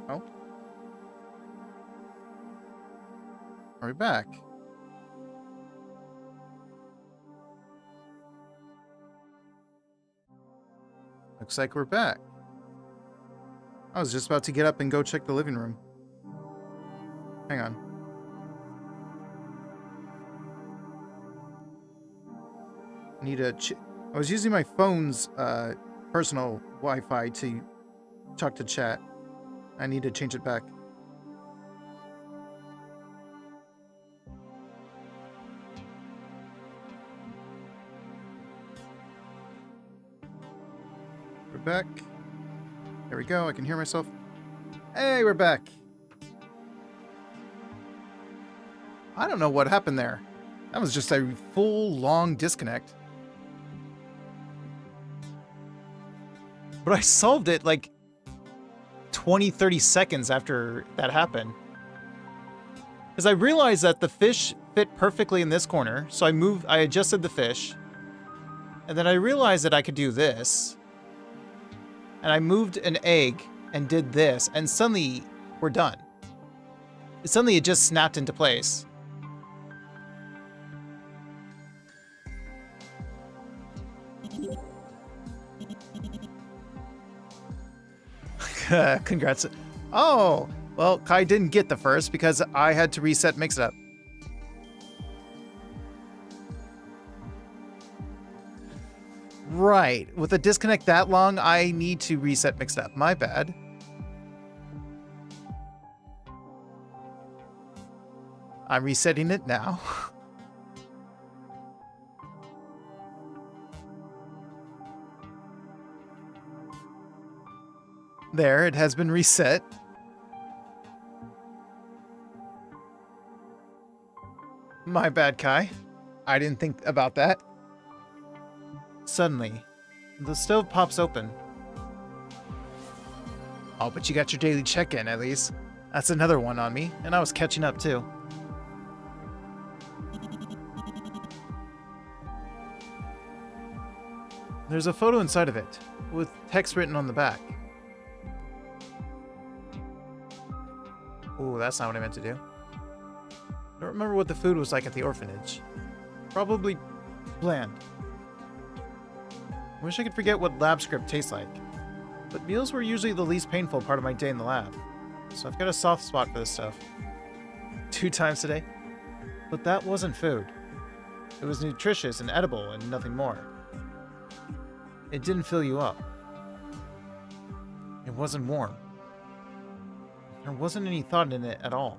Oh. Are we back? Looks like we're back. I was just about to get up and go check the living room. Hang on. I was using my phone's personal Wi-Fi to talk to chat. I need to change it back. We're back. There we go. I can hear myself. Hey, we're back. I don't know what happened there. That was just a full, long disconnect. But I solved it like 20, 30 seconds after that happened. Because I realized that the fish fit perfectly in this corner, so I adjusted the fish. And then I realized that I could do this. And I moved an egg and did this, and suddenly we're done. Suddenly it just snapped into place. Congrats. Oh, well, Kai didn't get the first because I had to reset Mix It Up. Right. With a disconnect that long, I need to reset Mix It Up. My bad. I'm resetting it now. There, it has been reset. My bad, Kai. I didn't think about that. Suddenly, the stove pops open. Oh, but you got your daily check-in, at least. That's another one on me, and I was catching up, too. There's a photo inside of it, with text written on the back. Ooh, that's not what I meant to do. I don't remember what the food was like at the orphanage. Probably bland. I wish I could forget what lab script tastes like. But meals were usually the least painful part of my day in the lab. So I've got a soft spot for this stuff. 2 times today? But that wasn't food. It was nutritious and edible and nothing more. It didn't fill you up. It wasn't warm. There wasn't any thought in it at all.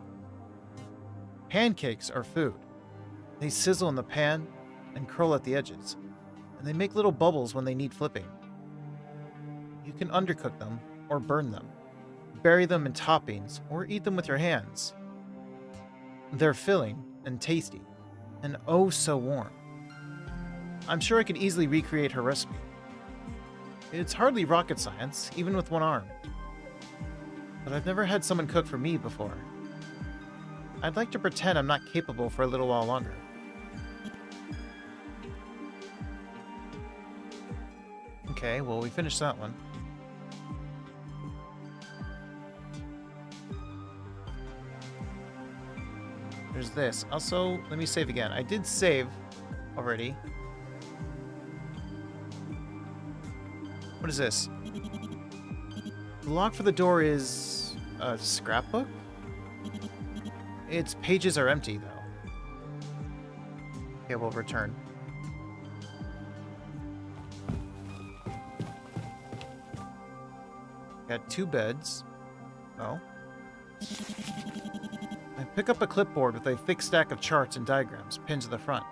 Pancakes are food. They sizzle in the pan and curl at the edges, and they make little bubbles when they need flipping. You can undercook them or burn them, bury them in toppings, or eat them with your hands. They're filling and tasty, and oh so warm. I'm sure I could easily recreate her recipe. It's hardly rocket science, even with one arm. But I've never had someone cook for me before. I'd like to pretend I'm not capable for a little while longer. Okay, well, we finished that one. There's this. Also, let me save again. I did save already. What is this? The lock for the door is a scrapbook? Its pages are empty, though. Okay, we'll return. Got 2 beds. Oh. I pick up a clipboard with a thick stack of charts and diagrams pinned to the front.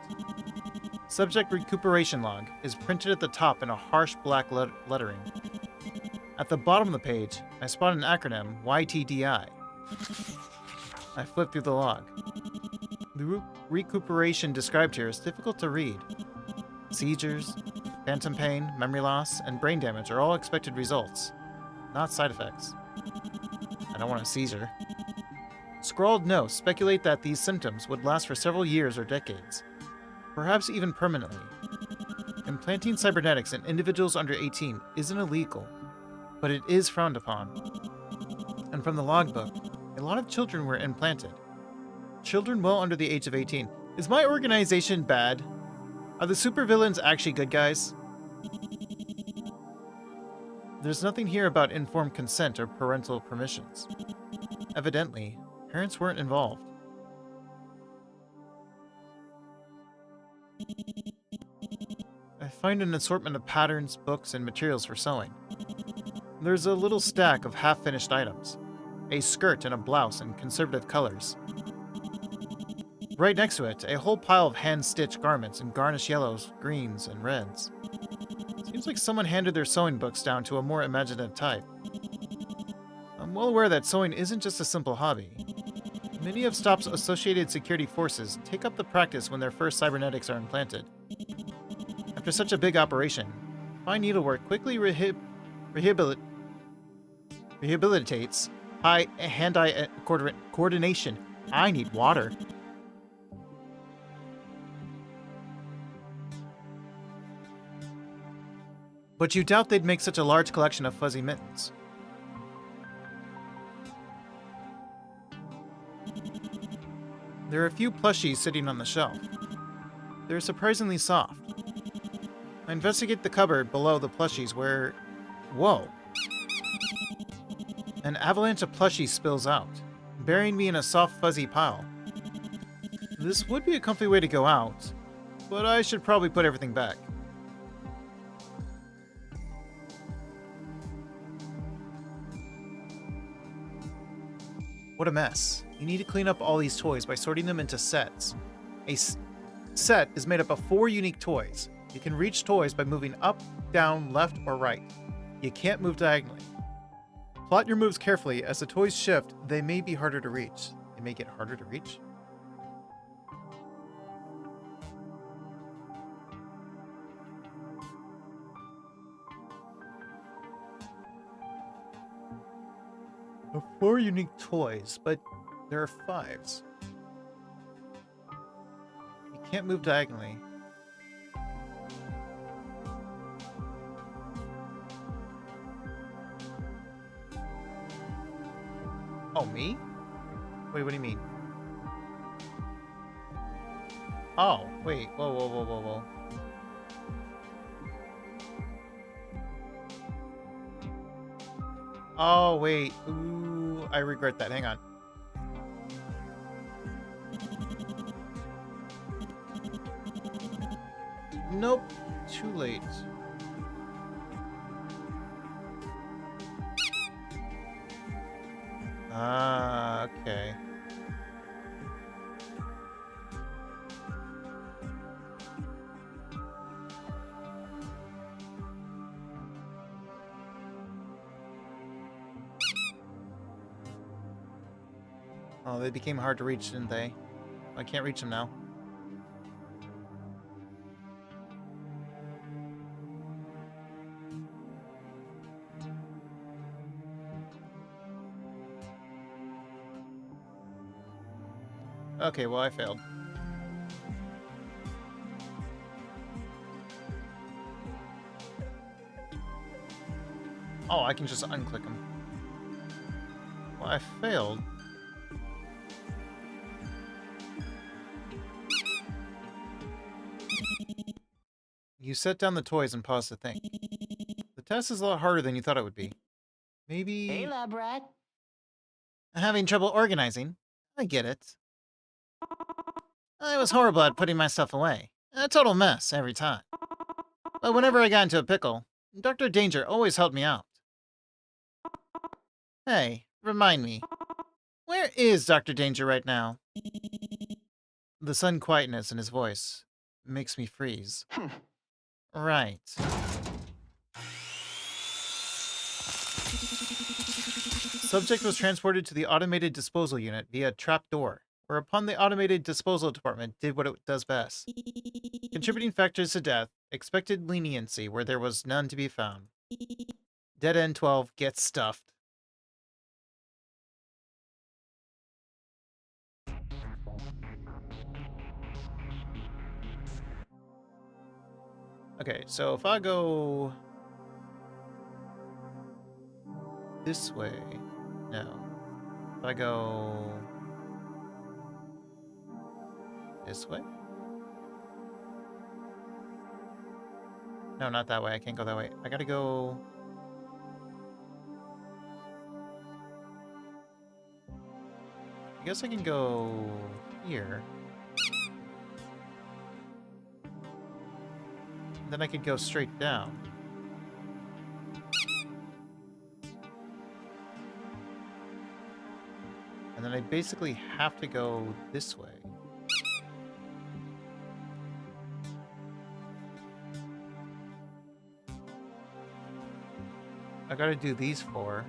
Subject recuperation log is printed at the top in a harsh black lettering. At the bottom of the page, I spot an acronym, YTDI. I flip through the log. The recuperation described here is difficult to read. Seizures, phantom pain, memory loss, and brain damage are all expected results, not side effects. I don't want a seizure. Scrawled notes speculate that these symptoms would last for several years or decades, perhaps even permanently. Implanting cybernetics in individuals under 18 isn't illegal, but it is frowned upon. And from the logbook, a lot of children were implanted. Children well under the age of 18. Is my organization bad? Are the supervillains actually good guys? There's nothing here about informed consent or parental permissions. Evidently, parents weren't involved. I find an assortment of patterns, books, and materials for sewing. There's a little stack of half-finished items. A skirt and a blouse in conservative colors. Right next to it, a whole pile of hand-stitched garments in garnished yellows, greens, and reds. Seems like someone handed their sewing books down to a more imaginative type. I'm well aware that sewing isn't just a simple hobby. Many of STOP's associated security forces take up the practice when their first cybernetics are implanted. After such a big operation, fine needlework quickly rehabilitates high hand-eye coordination. I need water. But you doubt they'd make such a large collection of fuzzy mittens. There are a few plushies sitting on the shelf. They're surprisingly soft. I investigate the cupboard below the plushies where... Whoa! An avalanche of plushies spills out, burying me in a soft, fuzzy pile. This would be a comfy way to go out, but I should probably put everything back. What a mess. You need to clean up all these toys by sorting them into sets. A set is made up of 4 unique toys. You can reach toys by moving up, down, left, or right. You can't move diagonally. Plot your moves carefully. As the toys shift, they may be harder to reach. They may get harder to reach? There are 4 unique toys, but there are 5s. You can't move diagonally. Oh, me? Wait, what do you mean? Oh, wait. Whoa, whoa, whoa, whoa, whoa. Oh, wait. Ooh, I regret that. Hang on. Nope. Too late. Ah, okay. Oh, they became hard to reach, didn't they? I can't reach them now. Okay, well, I failed. Oh, I can just unclick them. Well, I failed. You set down the toys and pause to think. The test is a lot harder than you thought it would be. Maybe... Hey, lab rat. I'm having trouble organizing. I get it. I was horrible at putting my stuff away. A total mess every time. But whenever I got into a pickle, Dr. Danger always helped me out. Hey, remind me. Where is Dr. Danger right now? The sudden quietness in his voice makes me freeze. Right. Subject was transported to the automated disposal unit via trap door, whereupon the automated disposal department did what it does best. Contributing factors to death, expected leniency where there was none to be found. Dead End 12 gets stuffed. Okay, so if I go this way, no. If I go this way? No, not that way. I can't go that way. I gotta go... I guess I can go here. Then I could go straight down. And then I basically have to go this way. I gotta do these 4.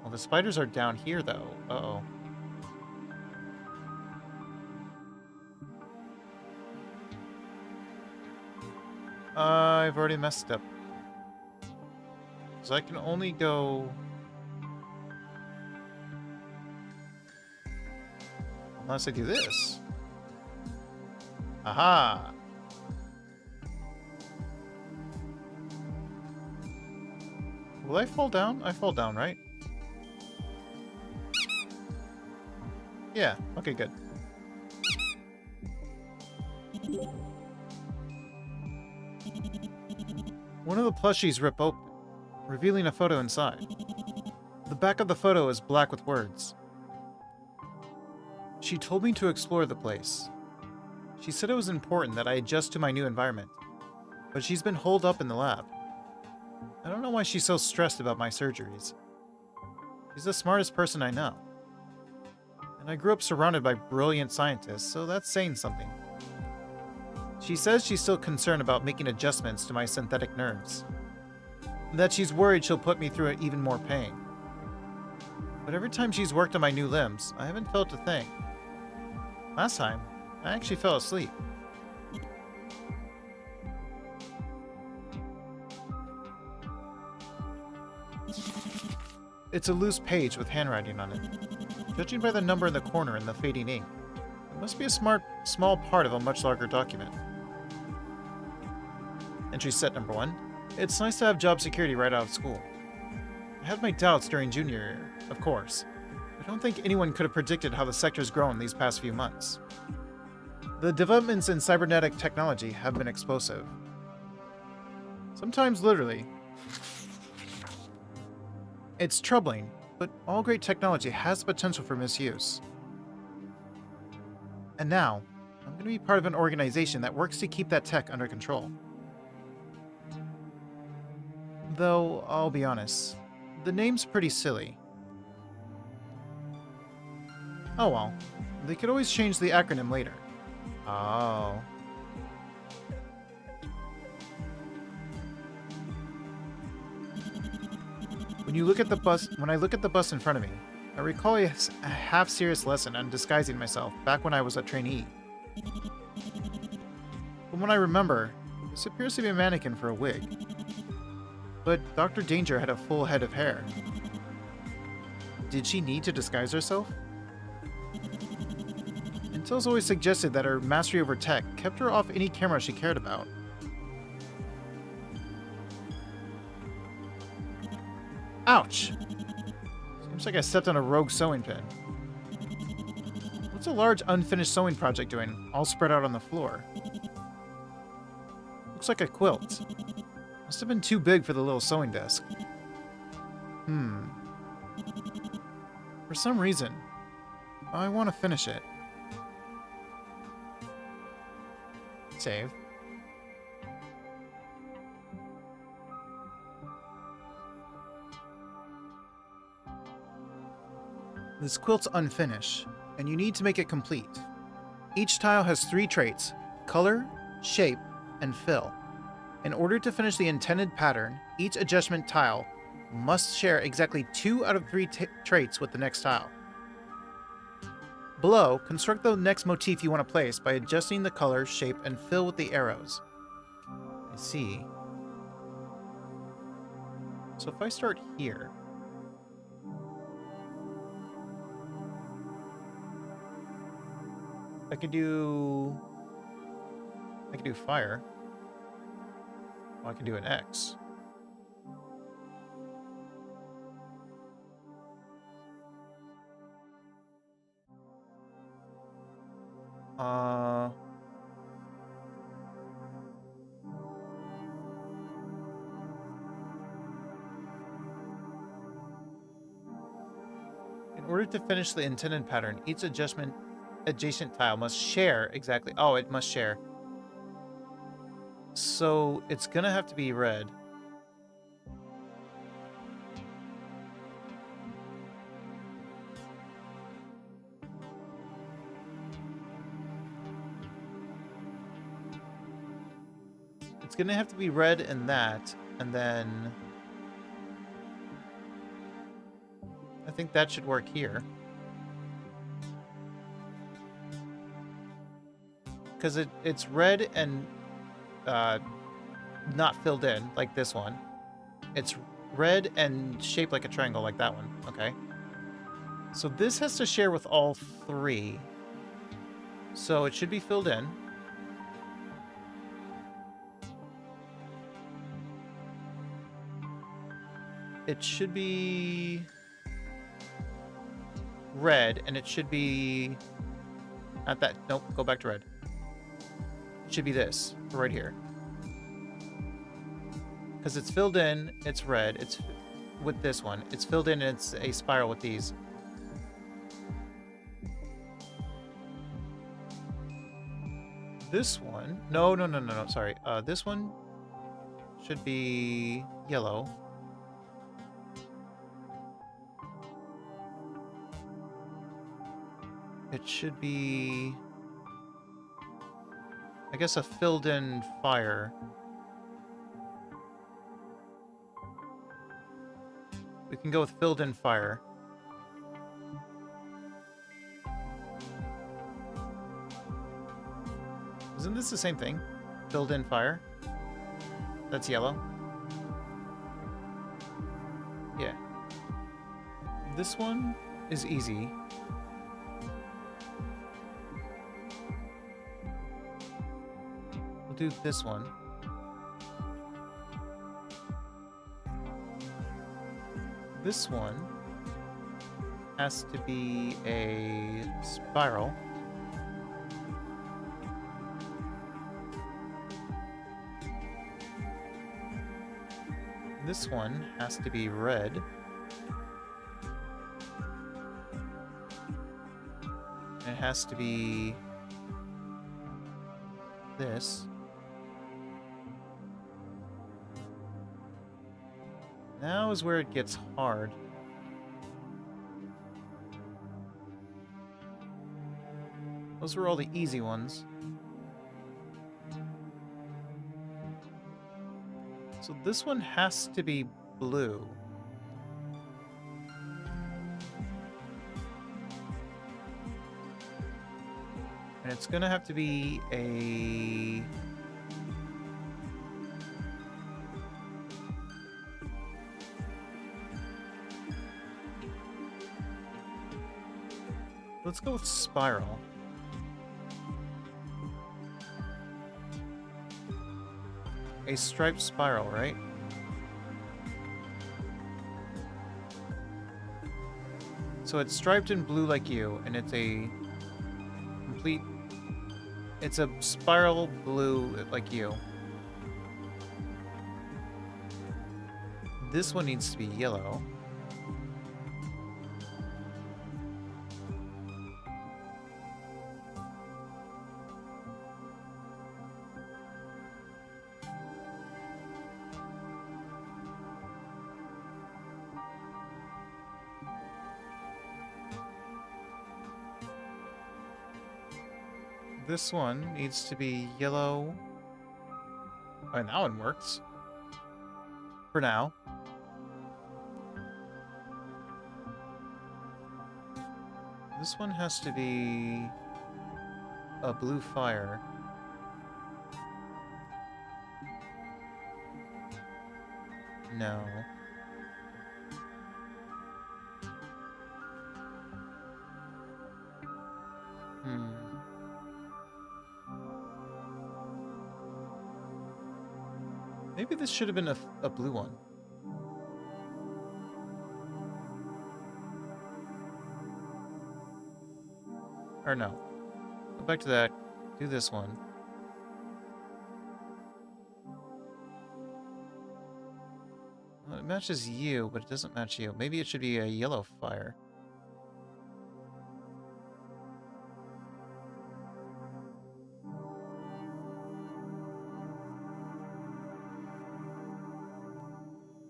Well, the spiders are down here, though. Uh-oh. I've already messed up. So I can only go... Unless I do this. Aha! Will I fall down? I fall down, right? Yeah, okay, good. One of the plushies rip open, revealing a photo inside. The back of the photo is black with words. She told me to explore the place. She said it was important that I adjust to my new environment, but she's been holed up in the lab. I don't know why she's so stressed about my surgeries. She's the smartest person I know. And I grew up surrounded by brilliant scientists, so that's saying something. She says she's still concerned about making adjustments to my synthetic nerves. And that she's worried she'll put me through even more pain. But every time she's worked on my new limbs, I haven't felt a thing. Last time, I actually fell asleep. It's a loose page with handwriting on it. Judging by the number in the corner and the fading ink, it must be a small part of a much larger document. Entry set number 1. It's nice to have job security right out of school. I had my doubts during junior year, of course. I don't think anyone could have predicted how the sector's grown these past few months. The developments in cybernetic technology have been explosive. Sometimes literally. It's troubling, but all great technology has the potential for misuse. And now, I'm going to be part of an organization that works to keep that tech under control. Though, I'll be honest, the name's pretty silly. Oh well, they could always change the acronym later. Oh. When I look at the bus in front of me, I recall a half-serious lesson on disguising myself back when I was a trainee. From what I remember, this appears to be a mannequin for a wig. But Dr. Danger had a full head of hair. Did she need to disguise herself? Intel's always suggested that her mastery over tech kept her off any camera she cared about. Ouch! Seems like I stepped on a rogue sewing pin. What's a large unfinished sewing project doing, all spread out on the floor? Looks like a quilt. Must have been too big for the little sewing desk. For some reason, I want to finish it. Save. This quilt's unfinished, and you need to make it complete. Each tile has 3 traits: color, shape, and fill. In order to finish the intended pattern, each adjustment tile must share exactly 2 out of 3 traits with the next tile. Below, construct the next motif you want to place by adjusting the color, shape, and fill with the arrows. I see. So if I start here... I could do fire. Well, I can do an X. Uh... In order to finish the intended pattern, each adjacent tile must share exactly. Oh, it must share. So it's gonna have to be red. It's gonna have to be red and that, and then I think that should work here. Because it's red and not filled in, like this one. It's red and shaped like a triangle, like that one. Okay. So this has to share with all three. So it should be filled in. It should be red, and it should be not that. Nope, go back to red. It should be this right here. Because it's filled in, it's red. It's with this one. It's filled in, and it's a spiral with these. This one, no, sorry. This one should be yellow. It should be, I guess, a filled-in fire. We can go with filled-in fire. Isn't this the same thing? Filled-in fire? That's yellow? Yeah. This one is easy. We'll do this one. This one has to be a spiral. This one has to be red. It has to be this. Now is where it gets hard. Those were all the easy ones. So this one has to be blue. And it's gonna have to be a... Let's go with spiral. A striped spiral, right? So it's striped in blue like you, and it's a complete... It's a spiral blue like you. This one needs to be yellow. This one needs to be yellow. Oh, and that one works. For now. This one has to be a blue fire. No. Maybe this should have been a blue one. Or no. Go back to that. Do this one. Well, it matches you, but it doesn't match you. Maybe it should be a yellow fire.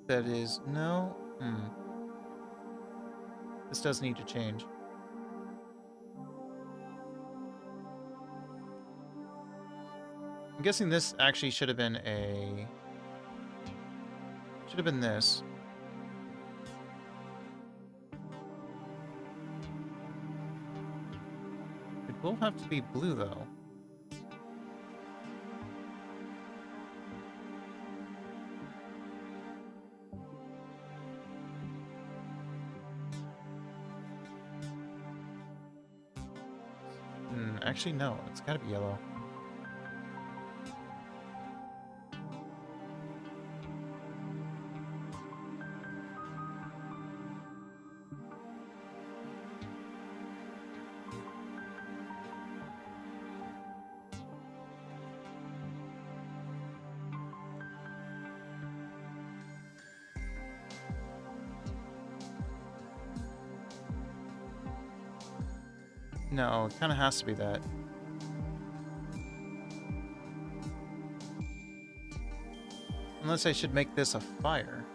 That is... no? This does need to change. I'm guessing this actually should have been a... should have been this. It will have to be blue, though. Actually, no. It's gotta be yellow. No, it kind of has to be that. Unless I should make this a fire.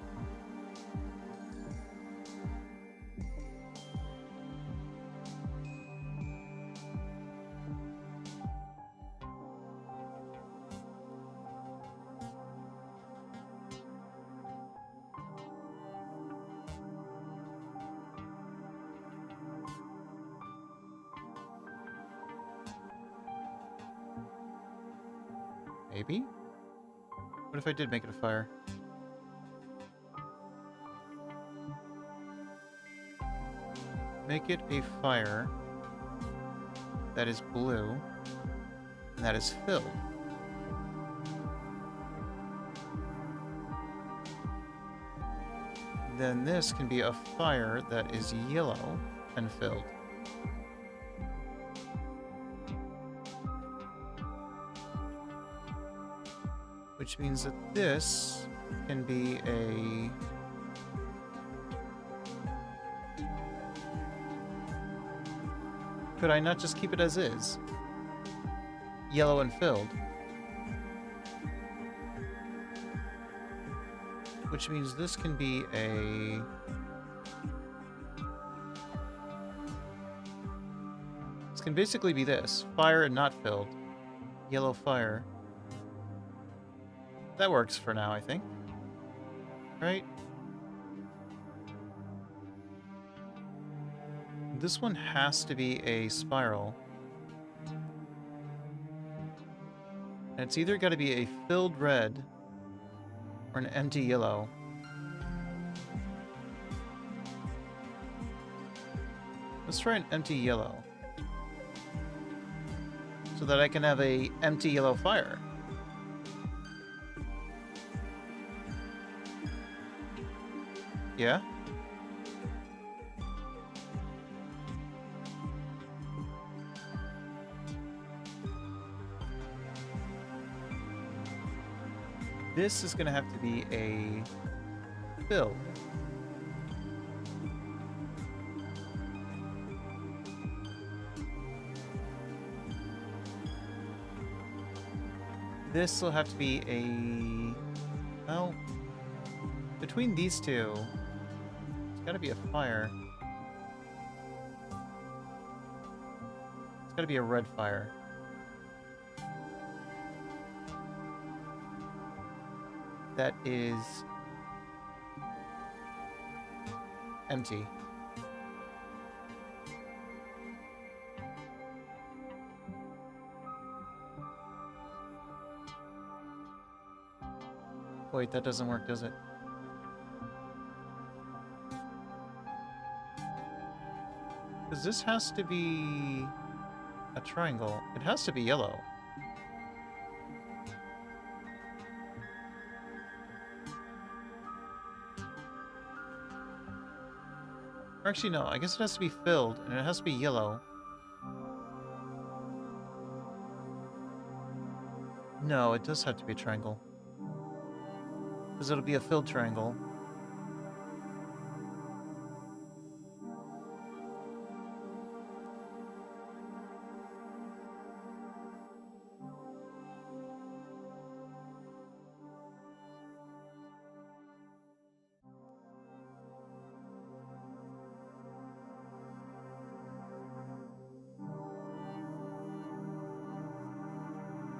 Maybe? What if I did make it a fire? Make it a fire that is blue and that is filled. Then this can be a fire that is yellow and filled. Which means that this can be a... Could I not just keep it as is? Yellow and filled. Which means this can be a... This can basically be this. Fire and not filled. Yellow fire. That works for now, I think. Right? This one has to be a spiral. And it's either got to be a filled red or an empty yellow. Let's try an empty yellow. So that I can have a empty yellow fire. Yeah? This is gonna have to be a fill. This will have to be a... Well, between these two, it's gotta be a fire. It's gotta be a red fire. That is empty. Wait, that doesn't work, does it? Because this has to be a triangle. It has to be yellow. Or actually, no. I guess it has to be filled, and it has to be yellow. No, it does have to be a triangle. Because it'll be a filled triangle.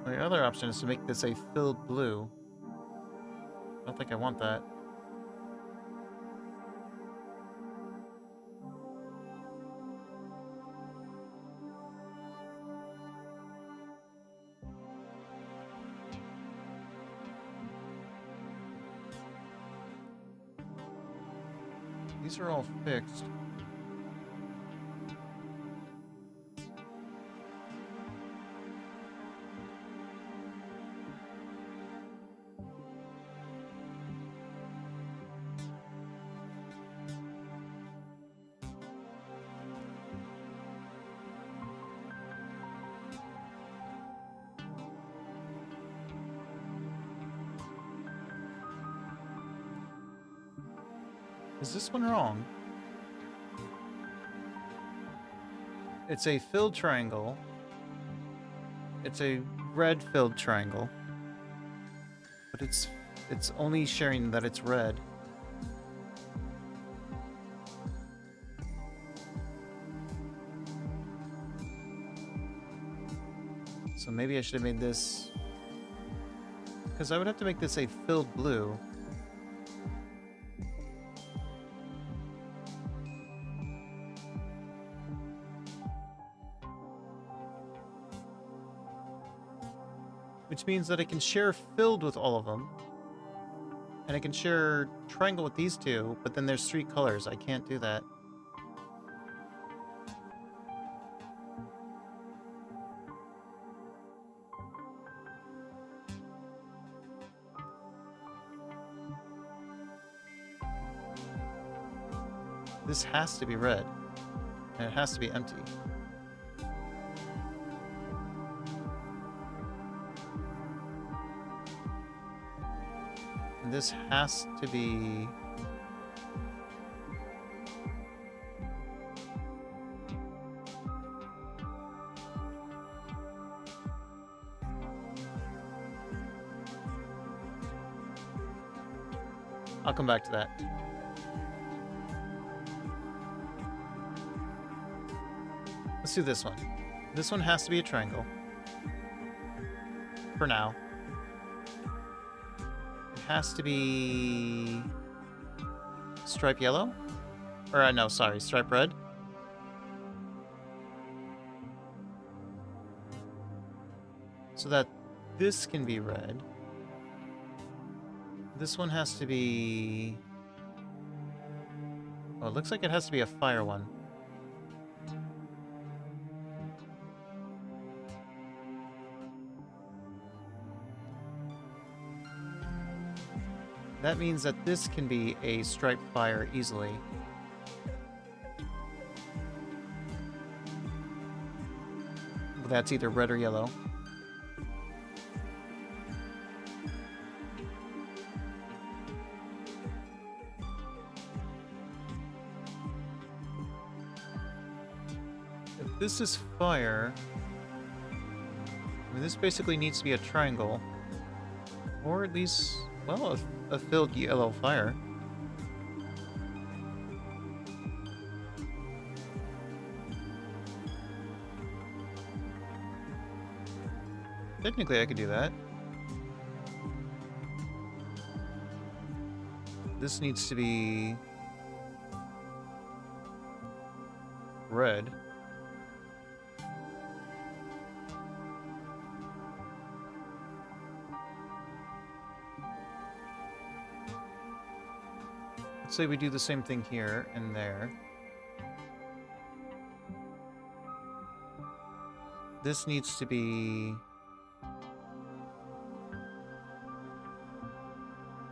The other option is to make this a filled blue. I don't think I want that. These are all fixed. Is this one wrong? It's a filled triangle. It's a red filled triangle. But it's only sharing that it's red. So maybe I should have made this... Because I would have to make this a filled blue. Which means that I can share filled with all of them. And I can share triangle with these two, but then there's 3 colors. I can't do that. This has to be red. And it has to be empty. And this has to be... I'll come back to that. Let's do this one. This one has to be a triangle. For now. It has to be... stripe yellow? Or, no, sorry, stripe red. So that this can be red. This one has to be... Oh, it looks like it has to be a fire one. That means that this can be a striped fire easily. That's either red or yellow. If this is fire, I mean, this basically needs to be a triangle. Or at least, well, a filled yellow fire. Technically, I could do that. This needs to be red. Let's say we do the same thing here and there. This needs to be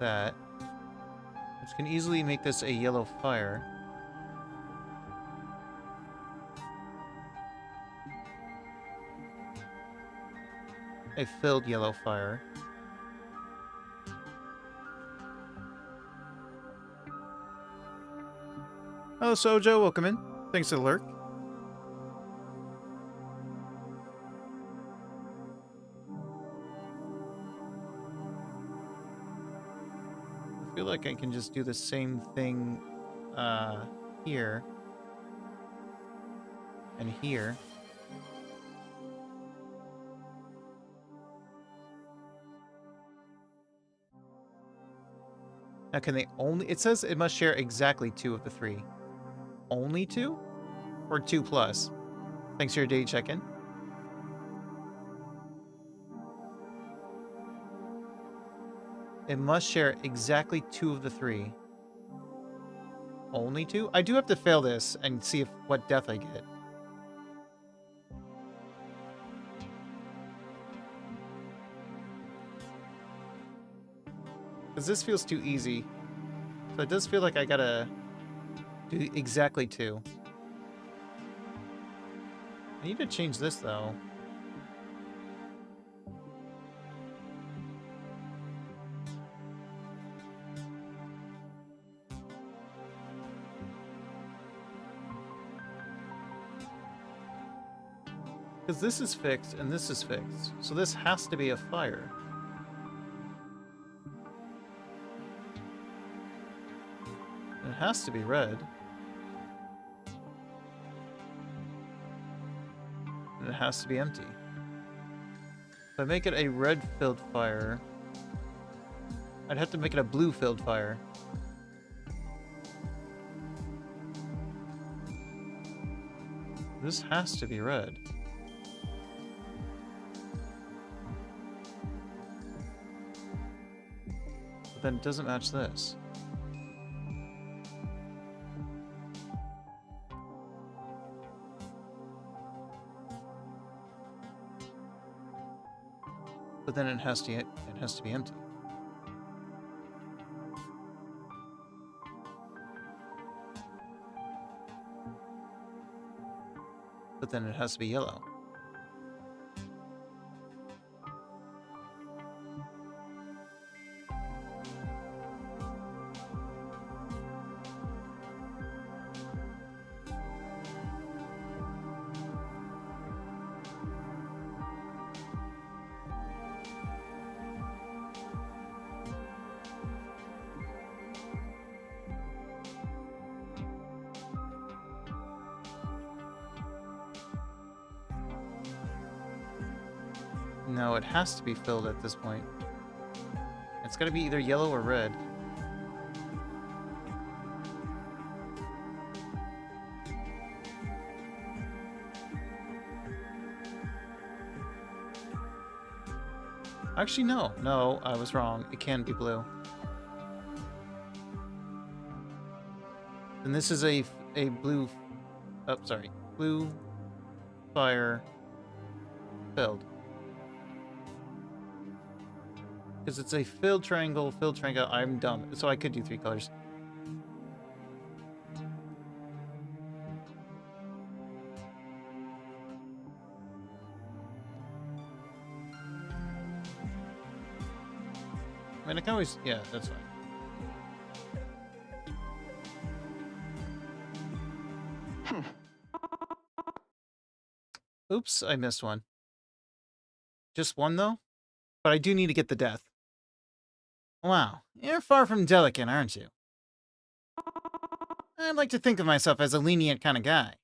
that. Which can easily make this a yellow fire. a filled yellow fire. Oh, Sojo, welcome in. Thanks for the lurk. I feel like I can just do the same thing here and here. Now, can they only... It says it must share exactly 2 of the 3. Only 2? Or 2 plus? Thanks for your day check-in. It must share exactly 2 of the 3. Only 2? I do have to fail this and see what death I get. Because this feels too easy. So it does feel like I gotta do exactly 2. I need to change this, though. Because this is fixed and this is fixed. So this has to be a fire. It has to be red. And it has to be empty. If I make it a red-filled fire, I'd have to make it a blue-filled fire. This has to be red. But then it doesn't match this. But then it has to be empty. But then it has to be yellow. No, it has to be filled at this point. It's gotta be either yellow or red. Actually, no. No, I was wrong. It can be blue. And this is a blue... Oh, sorry. Blue fire filled. Because it's a filled triangle, I'm dumb. So I could do 3 colors. I mean, I can always... Yeah, that's fine. Oops, I missed one. Just one, though? But I do need to get the death. Wow, you're far from delicate, aren't you? I'd like to think of myself as a lenient kind of guy.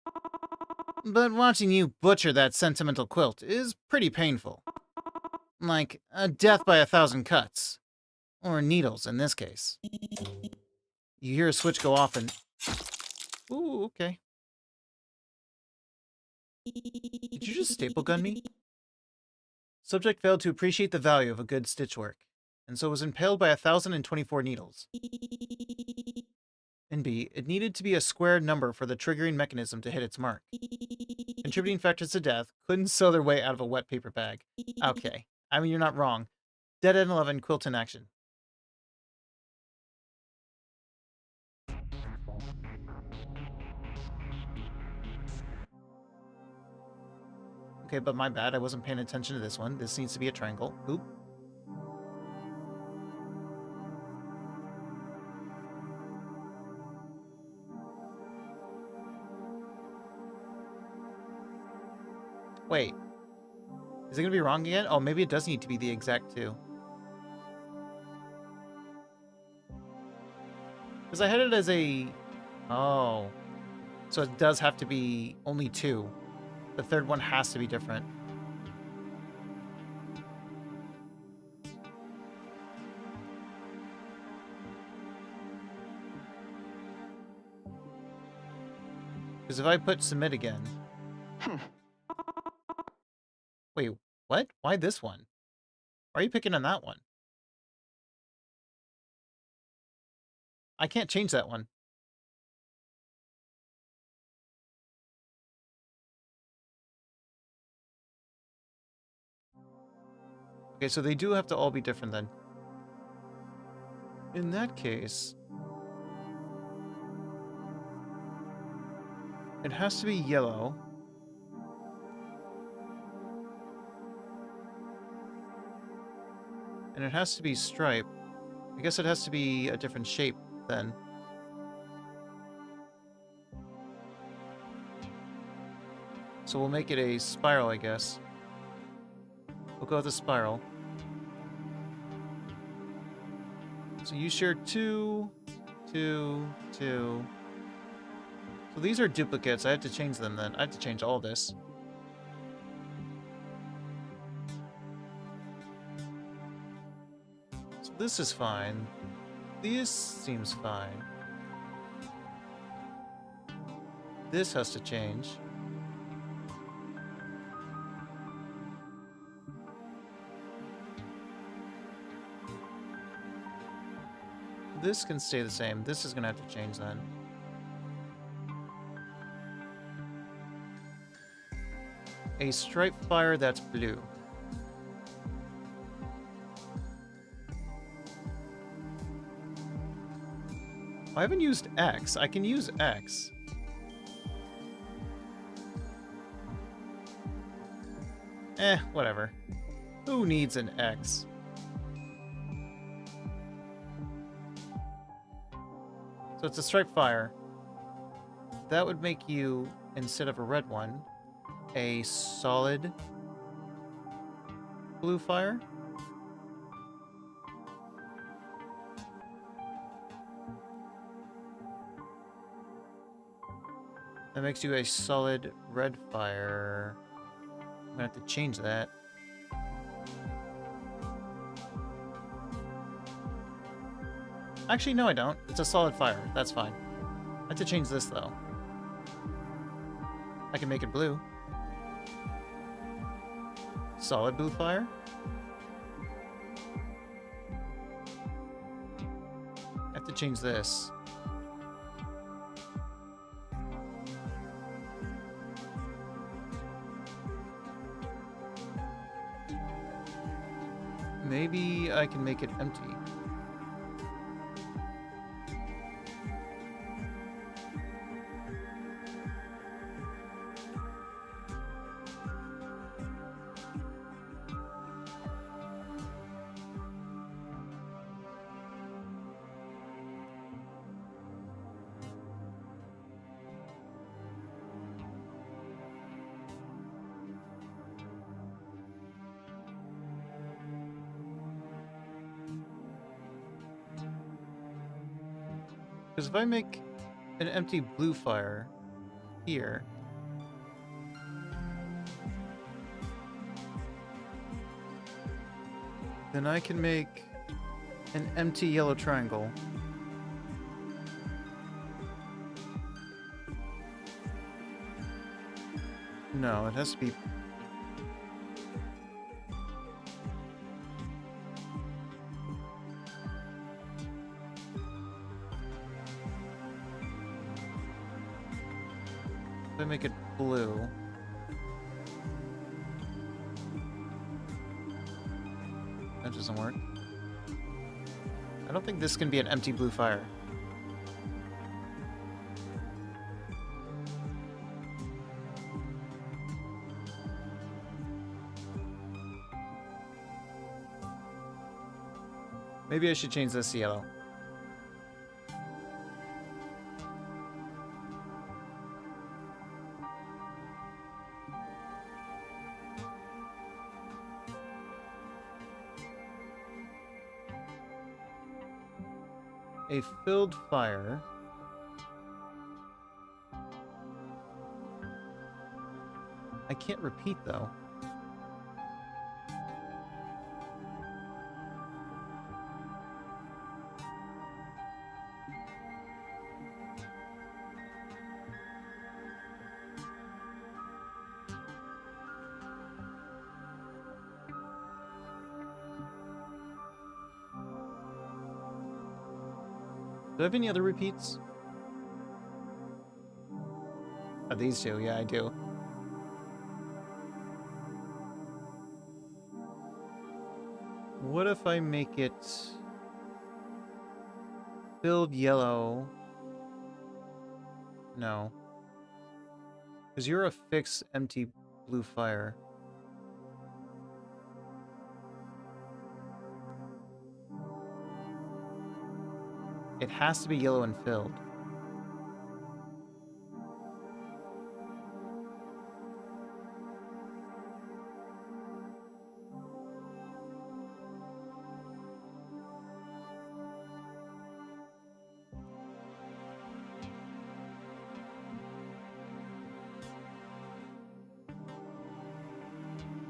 But watching you butcher that sentimental quilt is pretty painful. Like a death by 1,000 cuts. Or needles, in this case. You hear a switch go off and... Ooh, okay. Did you just staple gun me? Subject failed to appreciate the value of a good stitch work, and so was impaled by 1,024 needles. And B, it needed to be a square number for the triggering mechanism to hit its mark. Contributing factors to death couldn't sew their way out of a wet paper bag. Okay, I mean, you're not wrong. Dead End 11, quilt in action. Okay, but my bad. I wasn't paying attention to this one. This needs to be a triangle. Oop. Wait. Is it going to be wrong again? Oh, maybe it does need to be the exact 2. Because I had it as a... Oh. So it does have to be only 2. The third one has to be different. Because if I put submit again... Wait, what? Why this one? Why are you picking on that one? I can't change that one. Okay, so they do have to all be different then. In that case... It has to be yellow. And it has to be striped. I guess it has to be a different shape then. So we'll make it a spiral, I guess. We'll go with a spiral. So you share 2, 2, 2. So these are duplicates. I have to change them then. I have to change all this. So this is fine. This seems fine. This has to change. This can stay the same. This is going to have to change then. A striped fire that's blue. I haven't used X. I can use X. Whatever. Who needs an X? So it's a striped fire. That would make you, instead of a red one, a solid blue fire. That makes you a solid red fire. I'm gonna have to change that. Actually, no, I don't. It's a solid fire. That's fine. I have to change this, though. I can make it blue. Solid blue fire? I have to change this. Maybe I can make it empty. Because if I make an empty blue fire here, then I can make an empty yellow triangle. No, it has to be... I make it blue. That doesn't work. I don't think this can be an empty blue fire. Maybe I should change this to yellow. A filled fire. I can't repeat, though. Do I have any other repeats? Oh, these two. Yeah, I do. What if I make it filled yellow? No. Because you're a fixed empty blue fire. It has to be yellow and filled.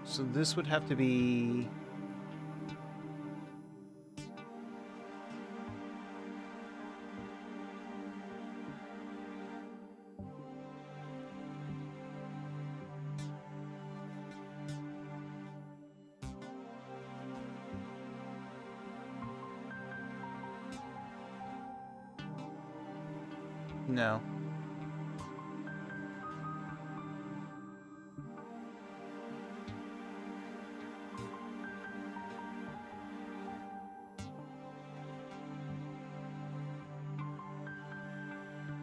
So this would have to be... No.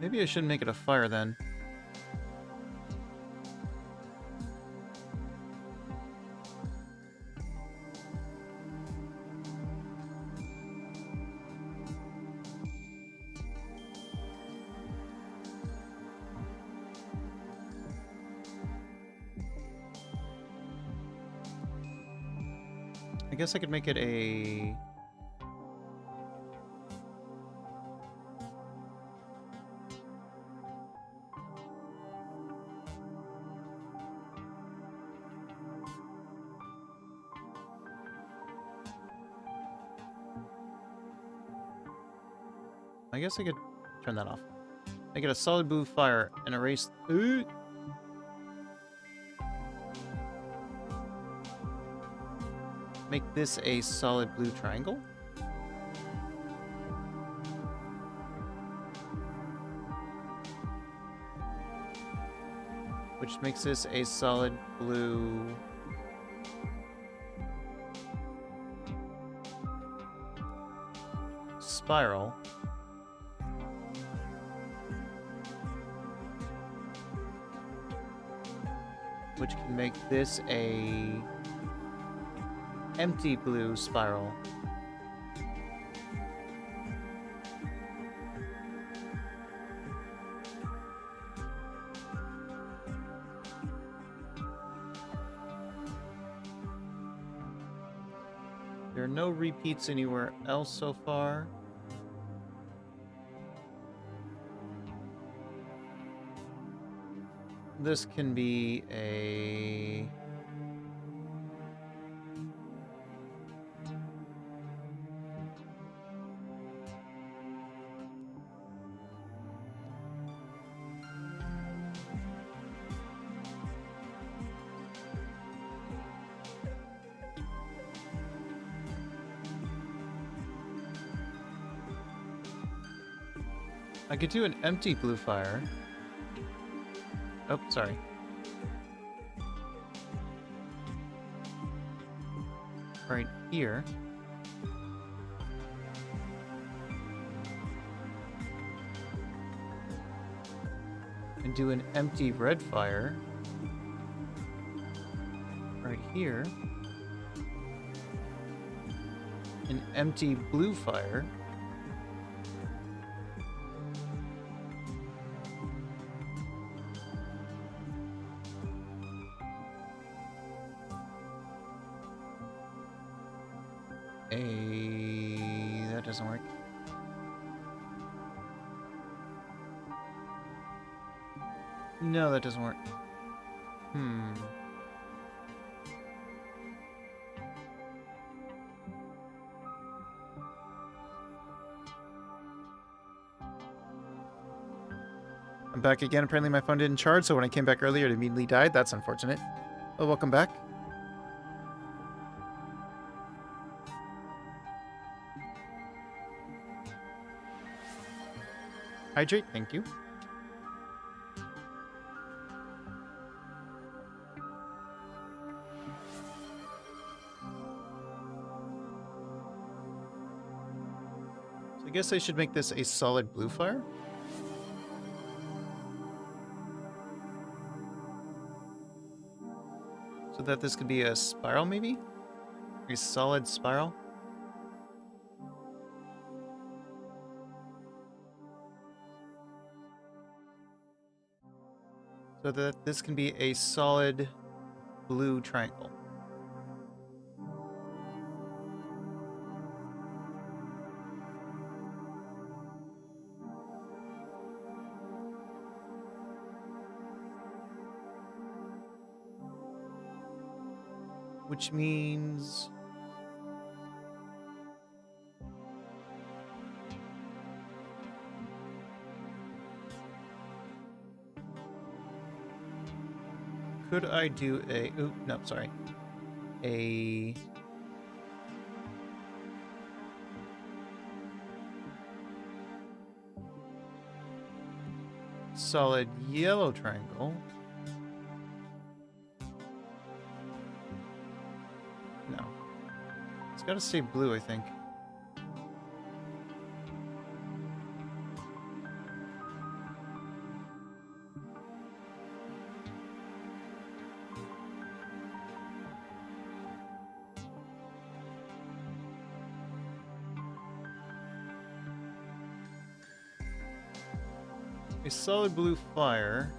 Maybe I shouldn't make it a fire then. I guess I could make it a... I guess I could turn that off. Make it a solid blue fire and erase... Make this a solid blue triangle? Which makes this a solid blue... spiral. Which can make this a empty blue spiral. There are no repeats anywhere else so far. This can be a... I could do an empty blue fire. Oh, sorry. Right here. And do an empty red fire. Right here. An empty blue fire. That doesn't work. No, that doesn't work. I'm back again. Apparently my phone didn't charge, so when I came back earlier it immediately died. That's unfortunate. Oh, welcome back. Hydrate, thank you. So I guess I should make this a solid blue fire. So that this could be a spiral, maybe? A solid spiral? So that this can be a solid blue triangle. Which means... Could I do a... Oop, no, sorry. A... solid yellow triangle. No. It's gotta stay blue, I think. A solid blue fire.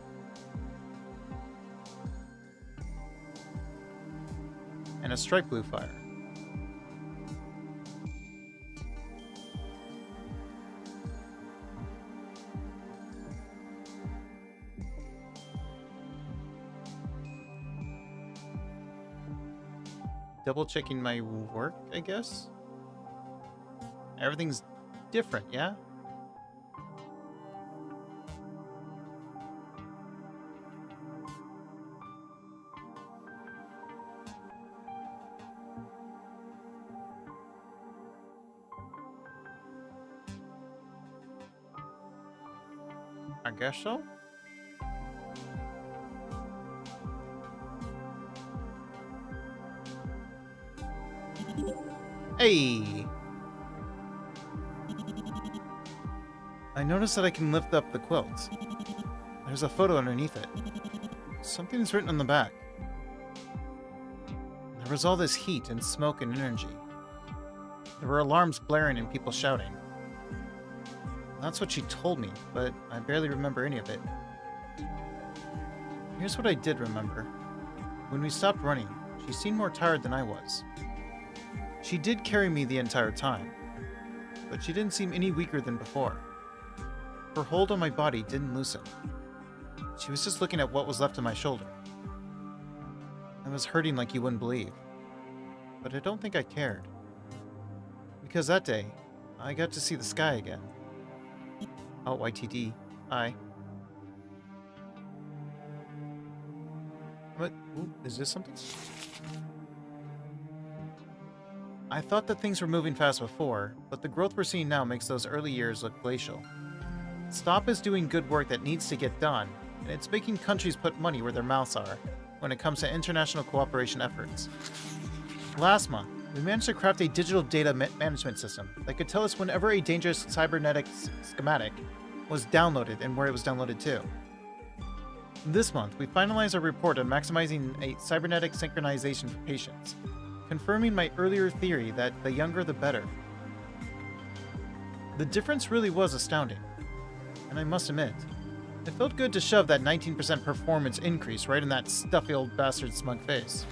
And a striped blue fire. Double checking my work, I guess? Everything's different, yeah? I guess so. Hey! I noticed that I can lift up the quilt. There's a photo underneath it. Something's written on the back. There was all this heat and smoke and energy. There were alarms blaring and people shouting. That's what she told me, but I barely remember any of it. Here's what I did remember. When we stopped running, she seemed more tired than I was. She did carry me the entire time, but she didn't seem any weaker than before. Her hold on my body didn't loosen. She was just looking at what was left of my shoulder. I was hurting like you wouldn't believe, but I don't think I cared. Because that day, I got to see the sky again. Oh, YTD. Hi. What? Ooh, is this something? I thought that things were moving fast before, but the growth we're seeing now makes those early years look glacial. Stop is doing good work that needs to get done, and it's making countries put money where their mouths are when it comes to international cooperation efforts. Last month, we managed to craft a digital data management system that could tell us whenever a dangerous cybernetic schematic was downloaded and where it was downloaded to. This month, we finalized our report on maximizing a cybernetic synchronization for patients, confirming my earlier theory that the younger the better. The difference really was astounding, and I must admit, it felt good to shove that 19% performance increase right in that stuffy old bastard's smug face.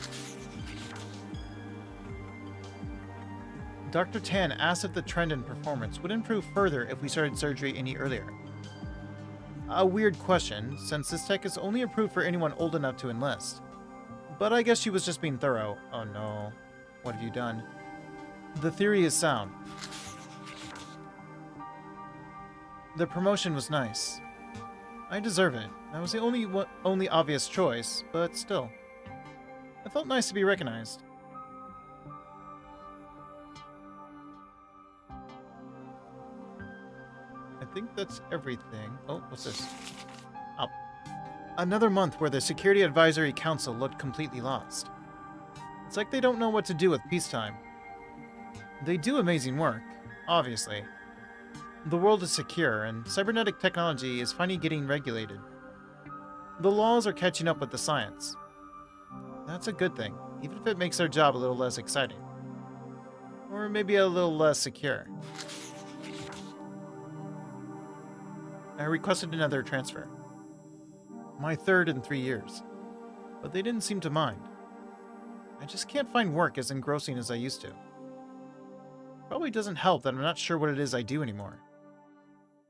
Dr. Tan asked if the trend in performance would improve further if we started surgery any earlier. A weird question, since this tech is only approved for anyone old enough to enlist. But I guess she was just being thorough. Oh no. What have you done? The theory is sound. The promotion was nice. I deserve it. I was the only obvious choice, but still. It felt nice to be recognized. I think that's everything. Oh, what's this? Oh. Another month where the Security Advisory Council looked completely lost. It's like they don't know what to do with peacetime. They do amazing work, obviously. The world is secure, and cybernetic technology is finally getting regulated. The laws are catching up with the science. That's a good thing, even if it makes their job a little less exciting. Or maybe a little less secure. I requested another transfer. My third in 3 years. But they didn't seem to mind. I just can't find work as engrossing as I used to. Probably doesn't help that I'm not sure what it is I do anymore.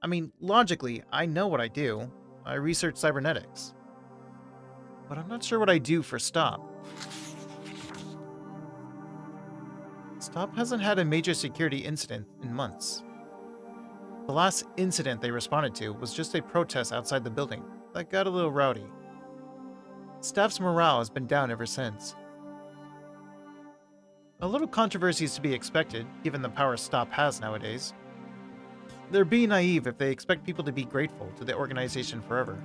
I mean, logically, I know what I do. I research cybernetics. But I'm not sure what I do for STOP. STOP hasn't had a major security incident in months. The last incident they responded to was just a protest outside the building that got a little rowdy. Staff's morale has been down ever since. A little controversy is to be expected, given the power STOP has nowadays. They're being naive if they expect people to be grateful to the organization forever.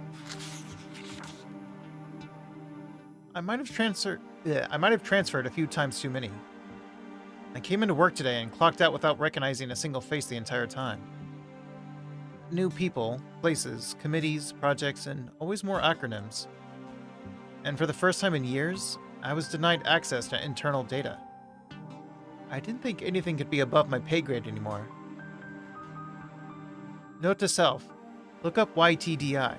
I might have transferred a few times too many. I came into work today and clocked out without recognizing a single face the entire time. New people, places, committees, projects, and always more acronyms. And for the first time in years, I was denied access to internal data. I didn't think anything could be above my pay grade anymore. Note to self, look up YTDI.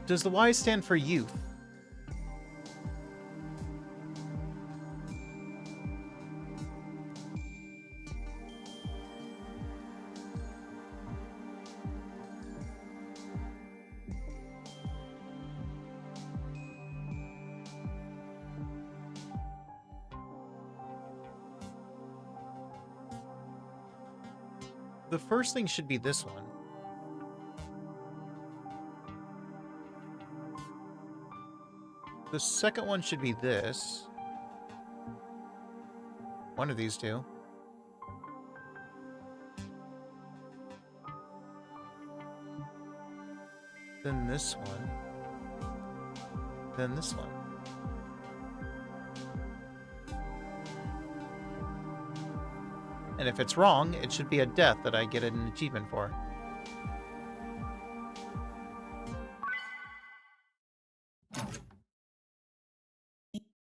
Does the Y stand for youth? The first thing should be this one. The second one should be this. One of these two. Then this one. Then this one. And if it's wrong, it should be a death that I get an achievement for.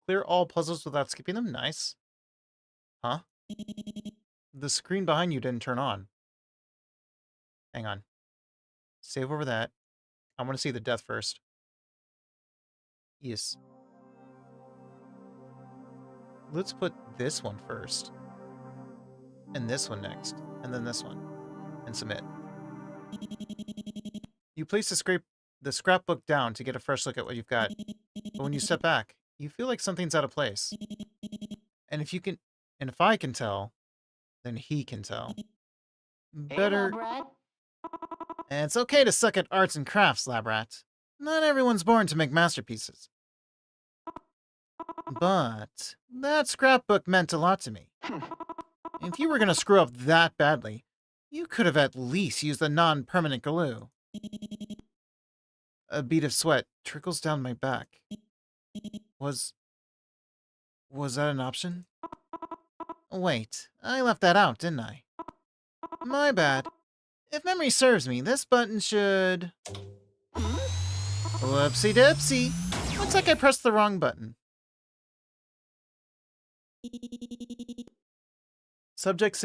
Clear all puzzles without skipping them? Nice. Huh? The screen behind you didn't turn on. Hang on. Save over that. I want to see the death first. Yes. Let's put this one first. And this one next. And then this one. And submit. You place the scrapbook down to get a fresh look at what you've got. But when you step back, you feel like something's out of place. And if I can tell, then he can tell. Better. Hey, And it's okay to suck at arts and crafts, lab rat. Not everyone's born to make masterpieces. But that scrapbook meant a lot to me. If you were going to screw up that badly, you could have at least used the non-permanent glue. A bead of sweat trickles down my back. Was that an option? Wait, I left that out, didn't I? My bad. If memory serves me, this button should... Whoopsie dipsy. Looks like I pressed the wrong button. Subject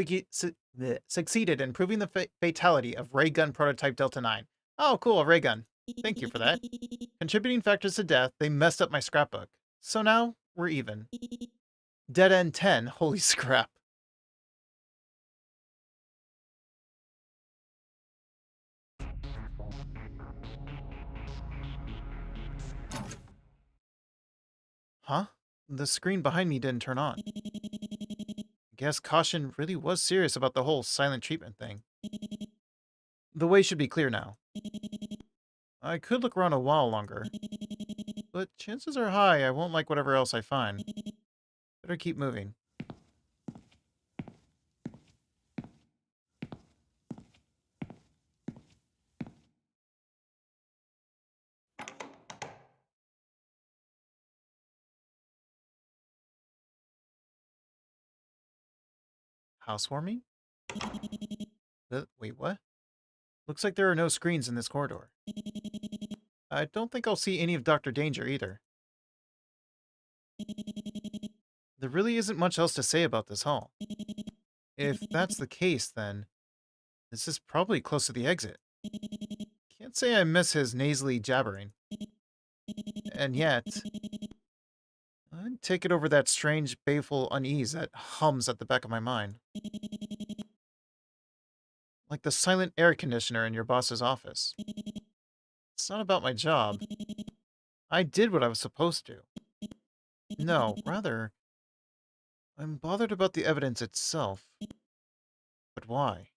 succeeded in proving the fatality of ray gun prototype Delta 9. Oh, cool, a ray gun. Thank you for that. Contributing factors to death, they messed up my scrapbook. So now, we're even. Dead end 10, holy scrap. Huh? The screen behind me didn't turn on. Guess Caution really was serious about the whole silent treatment thing. The way should be clear now. I could look around a while longer, but chances are high I won't like whatever else I find. Better keep moving. Housewarming? Wait, what? Looks like there are no screens in this corridor. I don't think I'll see any of Dr. Danger either. There really isn't much else to say about this hall. If that's the case, then this is probably close to the exit. Can't say I miss his nasally jabbering. And yet, I'd take it over that strange, baleful unease that hums at the back of my mind. Like the silent air conditioner in your boss's office. It's not about my job. I did what I was supposed to. No, rather, I'm bothered about the evidence itself. But why?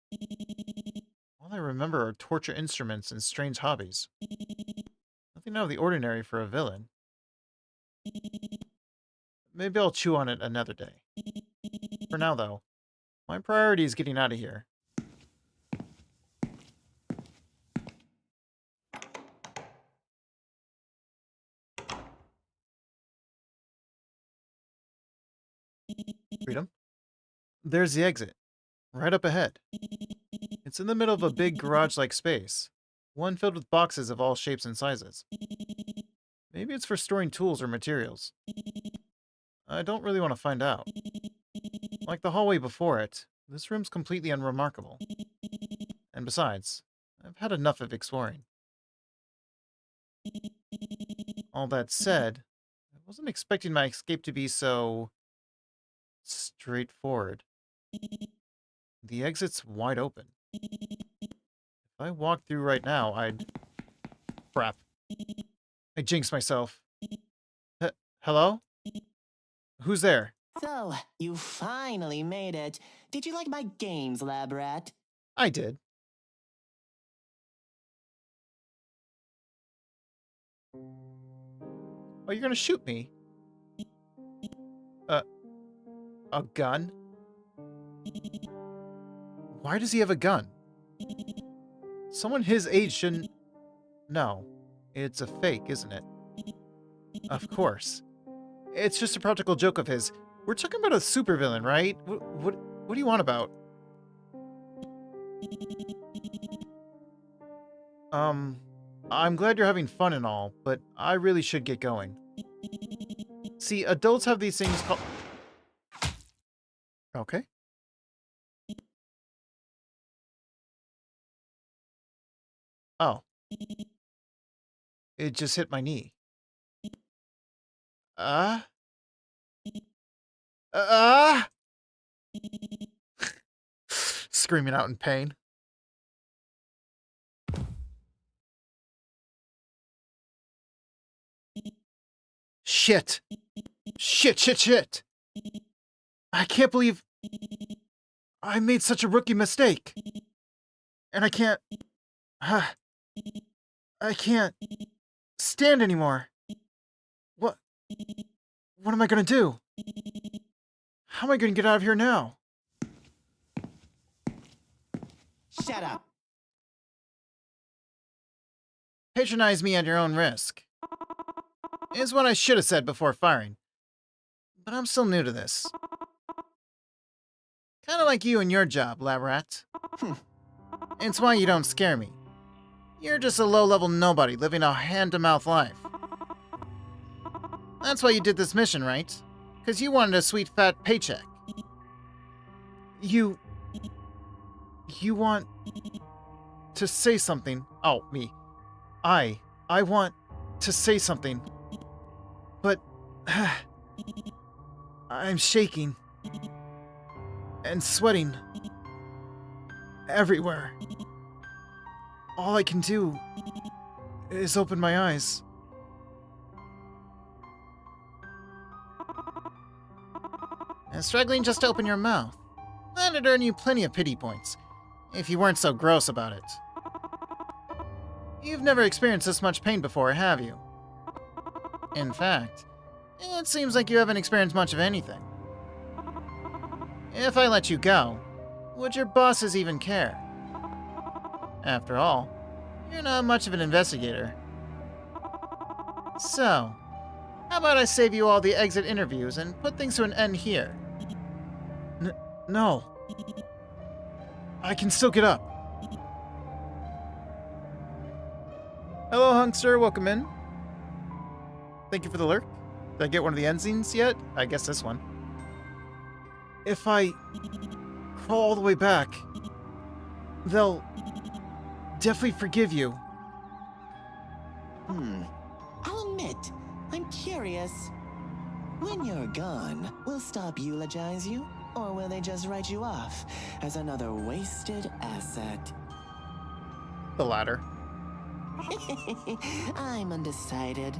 All I remember are torture instruments and strange hobbies. Nothing out of the ordinary for a villain. Maybe I'll chew on it another day. For now, though, my priority is getting out of here. Freedom? There's the exit. Right up ahead. It's in the middle of a big garage-like space. One filled with boxes of all shapes and sizes. Maybe it's for storing tools or materials. I don't really want to find out. Like the hallway before it, this room's completely unremarkable. And besides, I've had enough of exploring. All that said, I wasn't expecting my escape to be so... straightforward. The exit's wide open. If I walked through right now, I'd... Crap. I jinxed myself. Hello? Who's there? So, you finally made it. Did you like my games, lab rat? I did. Oh, you're gonna shoot me? A gun? Why does he have a gun? Someone his age shouldn't... No. It's a fake, isn't it? Of course. It's just a practical joke of his. We're talking about a supervillain, right? What do you want about? I'm glad you're having fun and all, but I really should get going. See, adults have these things called... Okay. Oh. It just hit my knee. Ah? Ah! Screaming out in pain. Shit! Shit, shit, shit! I can't believe I made such a rookie mistake. And I can't... I can't stand anymore. What am I gonna do? How am I gonna get out of here now? Shut up. Patronize me at your own risk. Is what I should have said before firing. But I'm still new to this. Kind of like you and your job, lab rat. It's why you don't scare me. You're just a low-level nobody living a hand-to-mouth life. That's why you did this mission, right? Because you wanted a sweet fat paycheck. You want to say something. Oh, me. I want to say something. But I'm shaking and sweating everywhere. All I can do is open my eyes. And struggling just to open your mouth. That'd earn you plenty of pity points, if you weren't so gross about it. You've never experienced this much pain before, have you? In fact, it seems like you haven't experienced much of anything. If I let you go, would your bosses even care? After all, you're not much of an investigator. So, how about I save you all the exit interviews and put things to an end here? No. I can still get up. Hello, Hunkster. Welcome in. Thank you for the lurk. Did I get one of the end scenes yet? I guess this one. If I crawl all the way back, they'll definitely forgive you. I'll admit, I'm curious. When you're gone, will stop eulogize you? Or will they just write you off as another wasted asset? The latter. I'm undecided.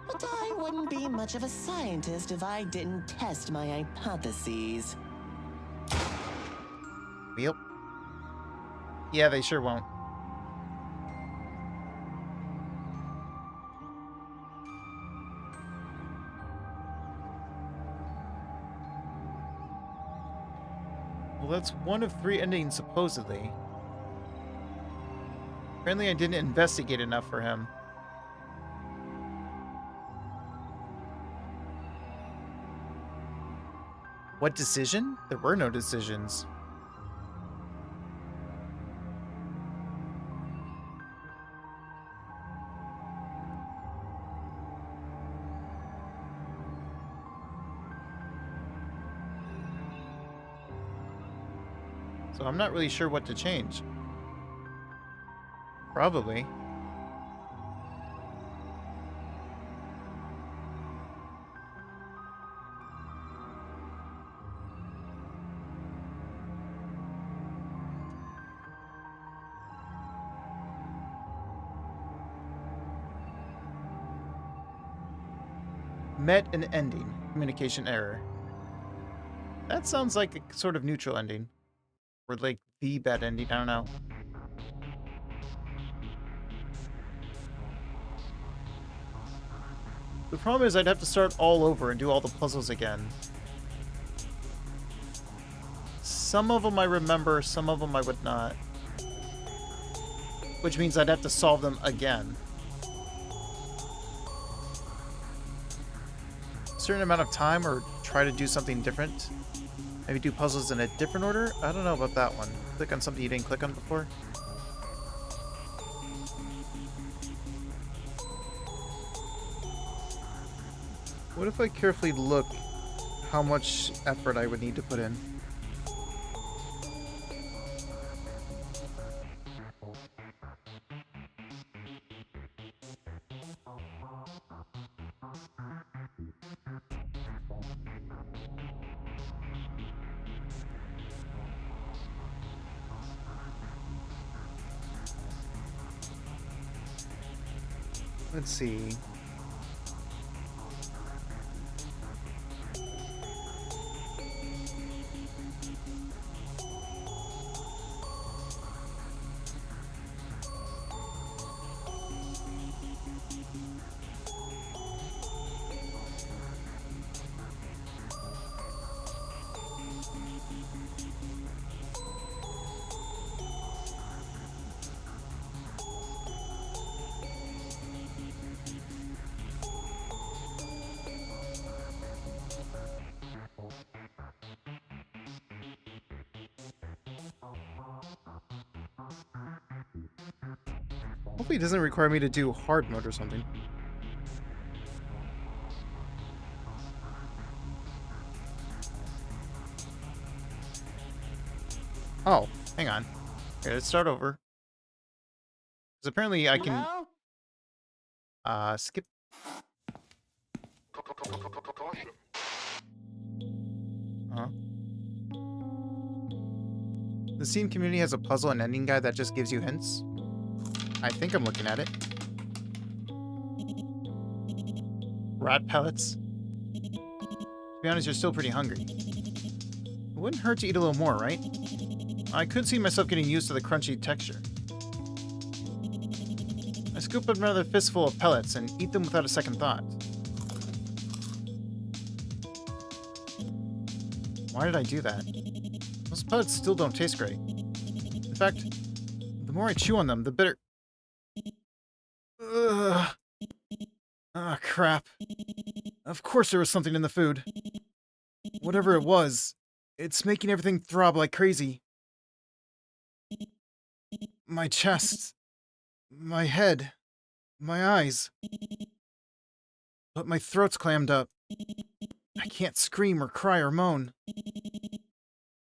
But I wouldn't be much of a scientist if I didn't test my hypotheses. Yep. Yeah, they sure won't. Well, that's one of 3 endings, supposedly. Apparently I didn't investigate enough for him. What decision? There were no decisions. So I'm not really sure what to change. Probably. Met an ending. Communication error. That sounds like a sort of neutral ending. Or like the bad ending, I don't know. The problem is I'd have to start all over and do all the puzzles again. Some of them I remember, some of them I would not. Which means I'd have to solve them again. A certain amount of time, or try to do something different. Maybe do puzzles in a different order? I don't know about that one. Click on something you didn't click on before. What if I carefully look how much effort I would need to put in? Let's see. Hopefully it doesn't require me to do hard mode or something. Oh, hang on. Okay, let's start over. Because apparently I can skip. Uh-huh. The Steam community has a puzzle and ending guide that just gives you hints. I think I'm looking at it. Rat pellets. To be honest, you're still pretty hungry. It wouldn't hurt to eat a little more, right? I could see myself getting used to the crunchy texture. I scoop up another fistful of pellets and eat them without a second thought. Why did I do that? Those pellets still don't taste great. In fact, the more I chew on them, the bitter... Ugh. Ah, crap. Of course there was something in the food. Whatever it was, it's making everything throb like crazy. My chest, my head, my eyes. But my throat's clammed up. I can't scream or cry or moan.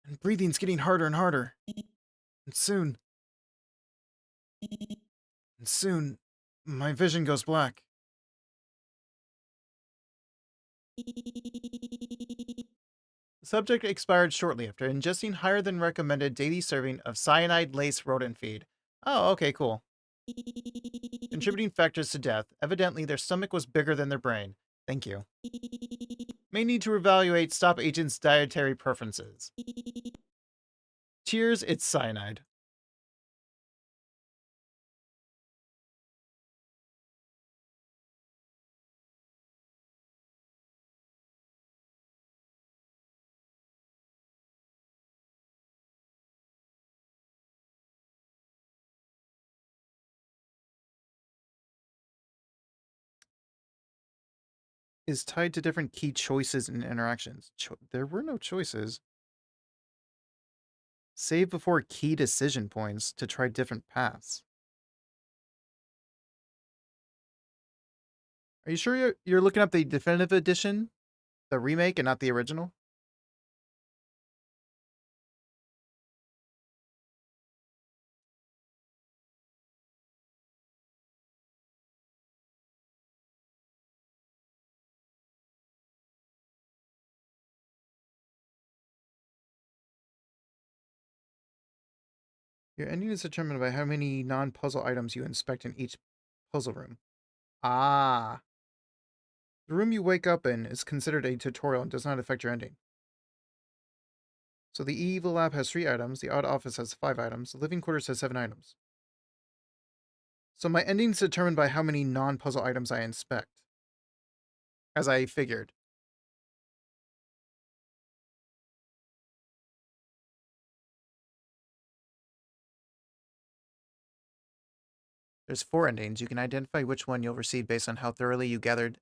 And breathing's getting harder and harder. And soon, my vision goes black. The subject expired shortly after ingesting higher than recommended daily serving of cyanide-laced rodent feed. Oh, okay, cool. Contributing factors to death. Evidently, their stomach was bigger than their brain. Thank you. May need to reevaluate stop agent's dietary preferences. Cheers, it's cyanide. Is tied to different key choices and interactions. There were no choices. Save before key decision points to try different paths. Are you sure you're looking up the definitive edition? The remake and not the original? Your ending is determined by how many non-puzzle items you inspect in each puzzle room. Ah. The room you wake up in is considered a tutorial and does not affect your ending. So the evil lab has 3 items, the odd office has 5 items, the living quarters has 7 items. So my ending is determined by how many non-puzzle items I inspect. As I figured. There's 4 endings. You can identify which one you'll receive based on how thoroughly you gathered.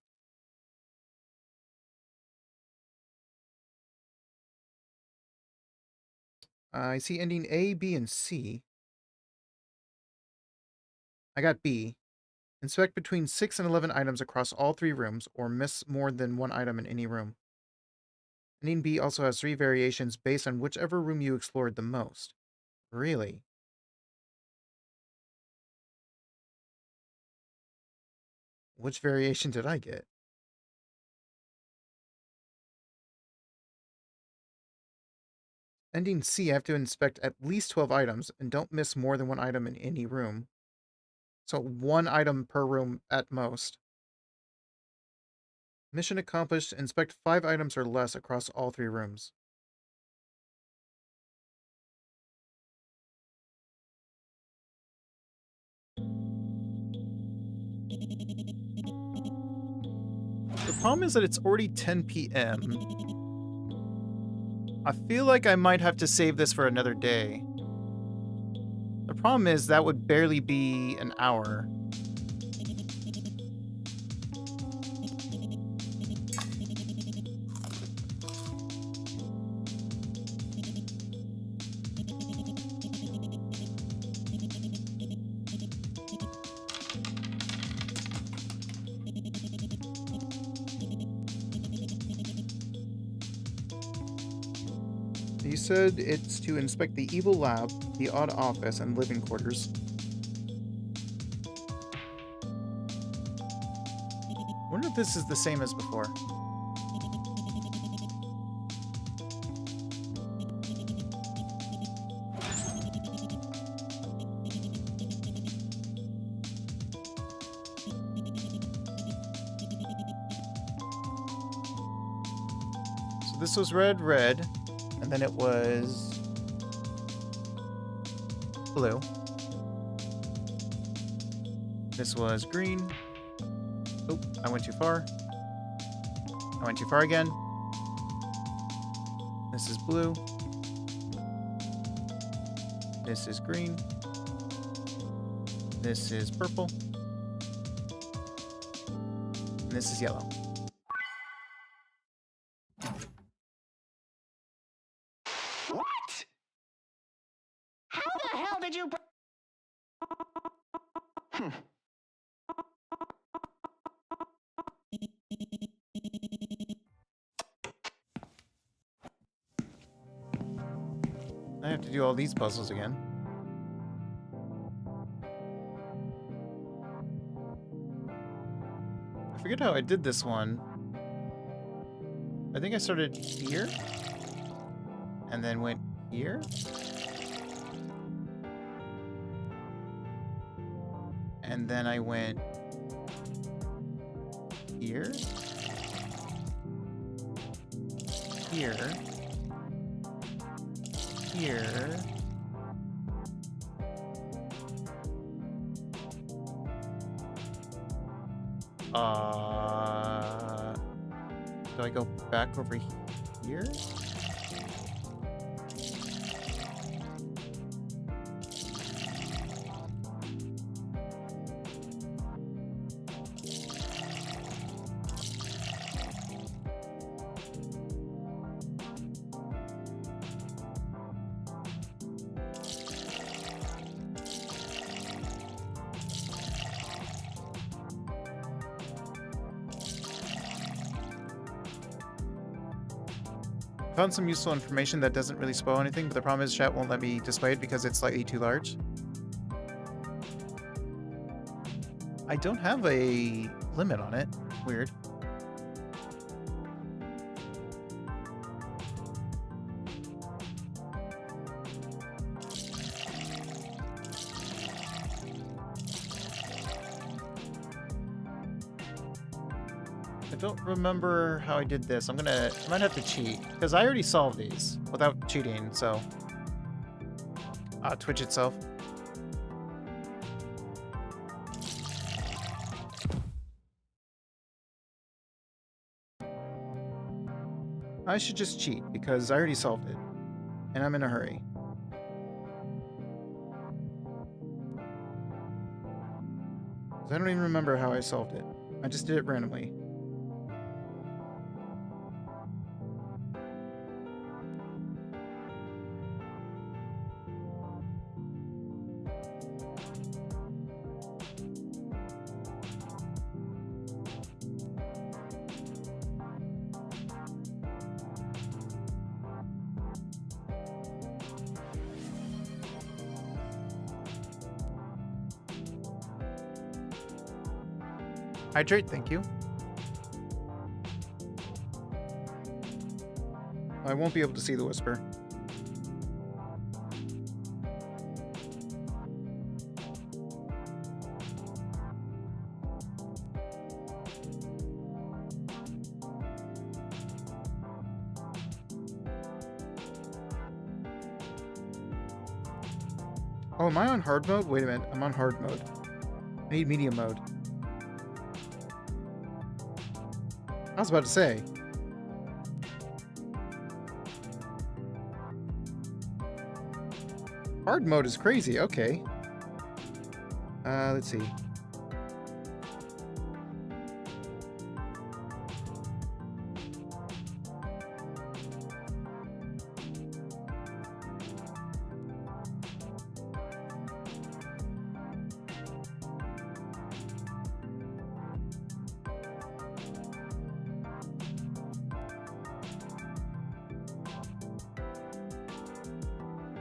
I see ending A, B, and C. I got B. Inspect between 6 and 11 items across all 3 rooms, or miss more than 1 item in any room. Ending B also has 3 variations based on whichever room you explored the most. Really? Which variation did I get? Ending C, I have to inspect at least 12 items and don't miss more than 1 item in any room. So 1 item per room at most. Mission accomplished. Inspect 5 items or less across all 3 rooms. The problem is that it's already 10 p.m. I feel like I might have to save this for another day. The problem is that would barely be an hour. You said it's to inspect the evil lab, the odd office, and living quarters. I wonder if this is the same as before. So this was red, and then it was blue. This was green. Oh, I went too far. I went too far again. This is blue. This is green. This is purple. And this is yellow. What? How the hell did you... I have to do all these puzzles again. I forget how I did this one. I think I started here and then went here. And then I went here. Here. Here. Do I go back over here? Found some useful information that doesn't really spoil anything, but the problem is chat won't let me display it because it's slightly too large. I don't have a limit on it. Weird. I don't remember how I did this. I might have to cheat because I already solved these without cheating. So, Twitch itself. I should just cheat because I already solved it, and I'm in a hurry. I don't even remember how I solved it. I just did it randomly. Hydrate, thank you. I won't be able to see the whisper. Oh, am I on hard mode? Wait a minute, I'm on hard mode. I need medium mode. I was about to say. Hard mode is crazy, okay. Let's see.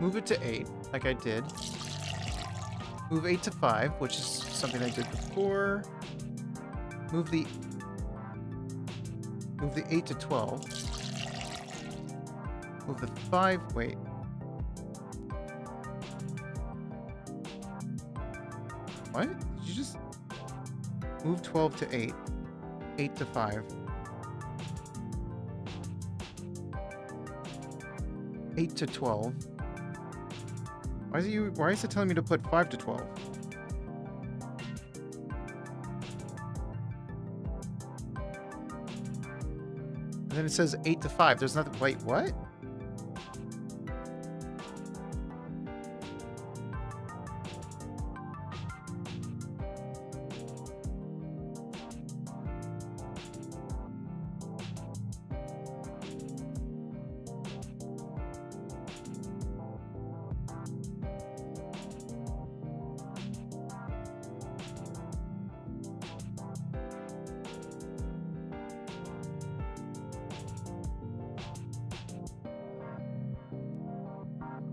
Move it to 8, like I did. Move 8 to 5, which is something I did before. Move the 8 to 12. Move the 5, wait. What? Did you just move 12 to 8, 8 to 5, 8 to 12? Why is it telling me to put 5 to 12? And then it says 8 to 5. There's nothing. Wait, what?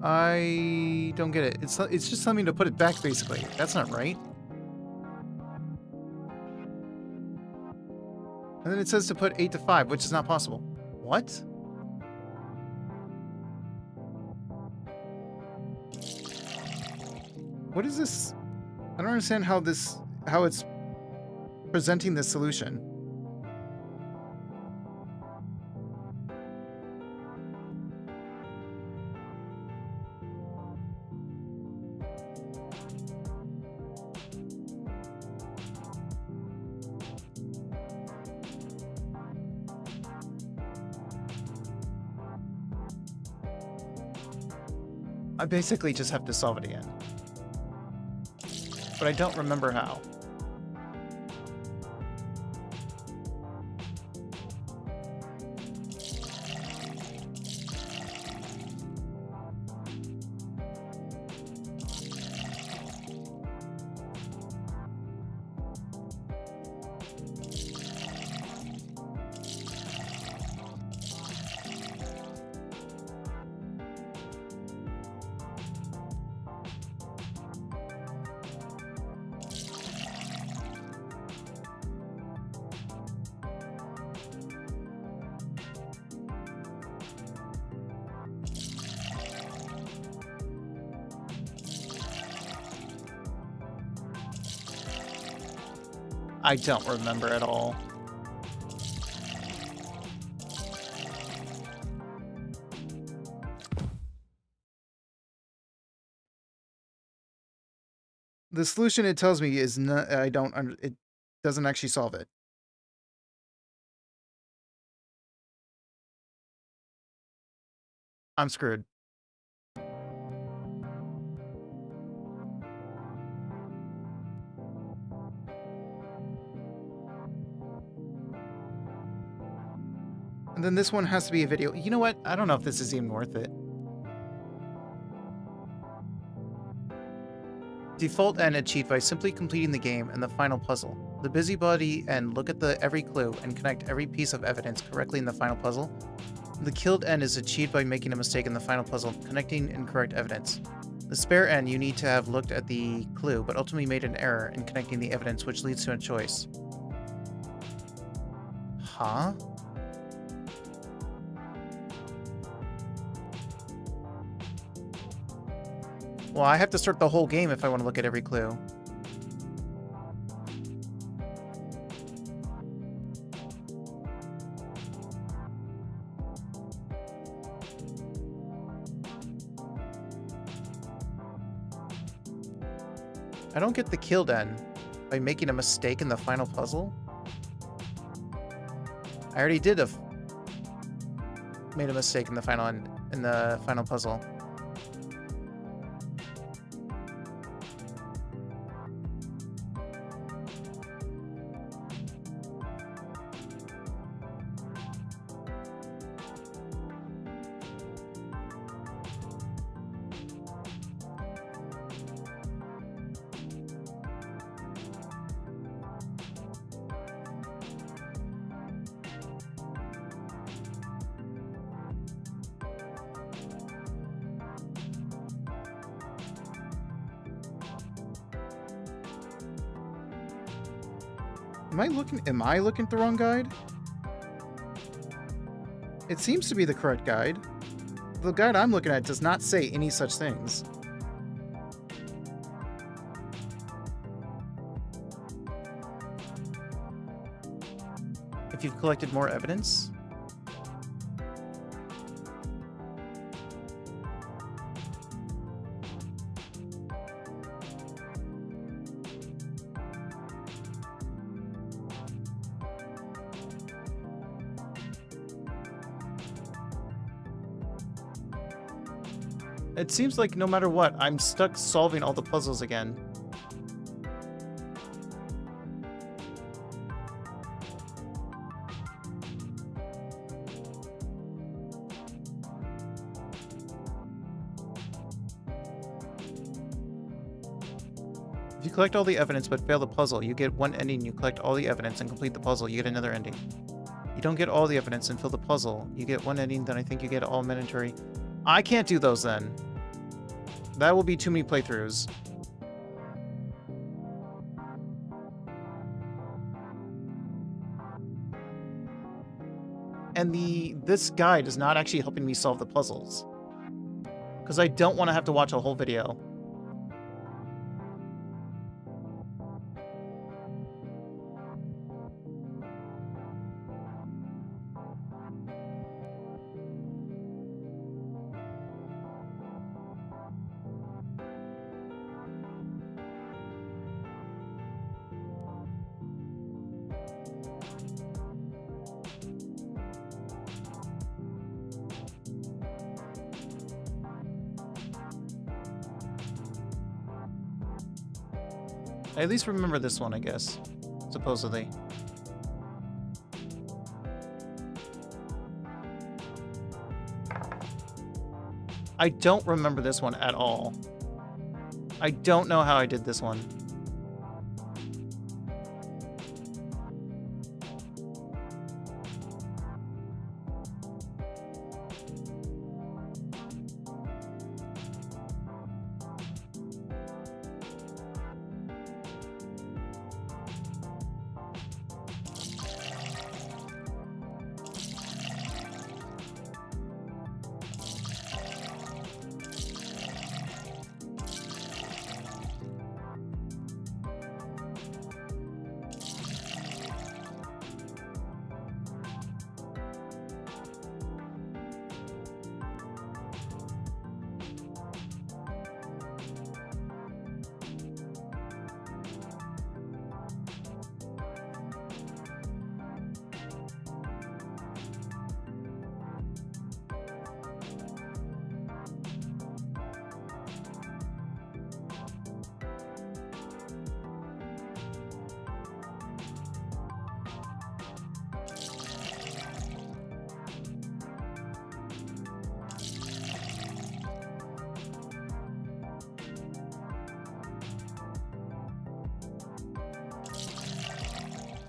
I don't get it. It's just telling me to put it back, basically. That's not right. And then it says to put 8 to 5, which is not possible. What? What is this? I don't understand how it's presenting this solution. I basically just have to solve it again. But I don't remember how. I don't remember at all. The solution it tells me is not, it doesn't actually solve it. I'm screwed. And then this one has to be a video. You know what? I don't know if this is even worth it. Default end achieved by simply completing the game and the final puzzle. The busybody end look at every clue and connect every piece of evidence correctly in the final puzzle. The killed end is achieved by making a mistake in the final puzzle, connecting incorrect evidence. The spare end, you need to have looked at the clue, but ultimately made an error in connecting the evidence, which leads to a choice. Huh? Well, I have to start the whole game if I want to look at every clue. I don't get the killed end by making a mistake in the final puzzle. I already did made a mistake in the final puzzle. Am I looking at the wrong guide? It seems to be the correct guide. The guide I'm looking at does not say any such things. If you've collected more evidence. It seems like no matter what, I'm stuck solving all the puzzles again. If you collect all the evidence but fail the puzzle, you get one ending. You collect all the evidence and complete the puzzle, you get another ending. You don't get all the evidence and fill the puzzle, you get one ending, then I think you get all mandatory. I can't do those then. That will be too many playthroughs. And this guide is not actually helping me solve the puzzles. Because I don't want to have to watch a whole video. I at least remember this one, I guess. Supposedly. I don't remember this one at all. I don't know how I did this one.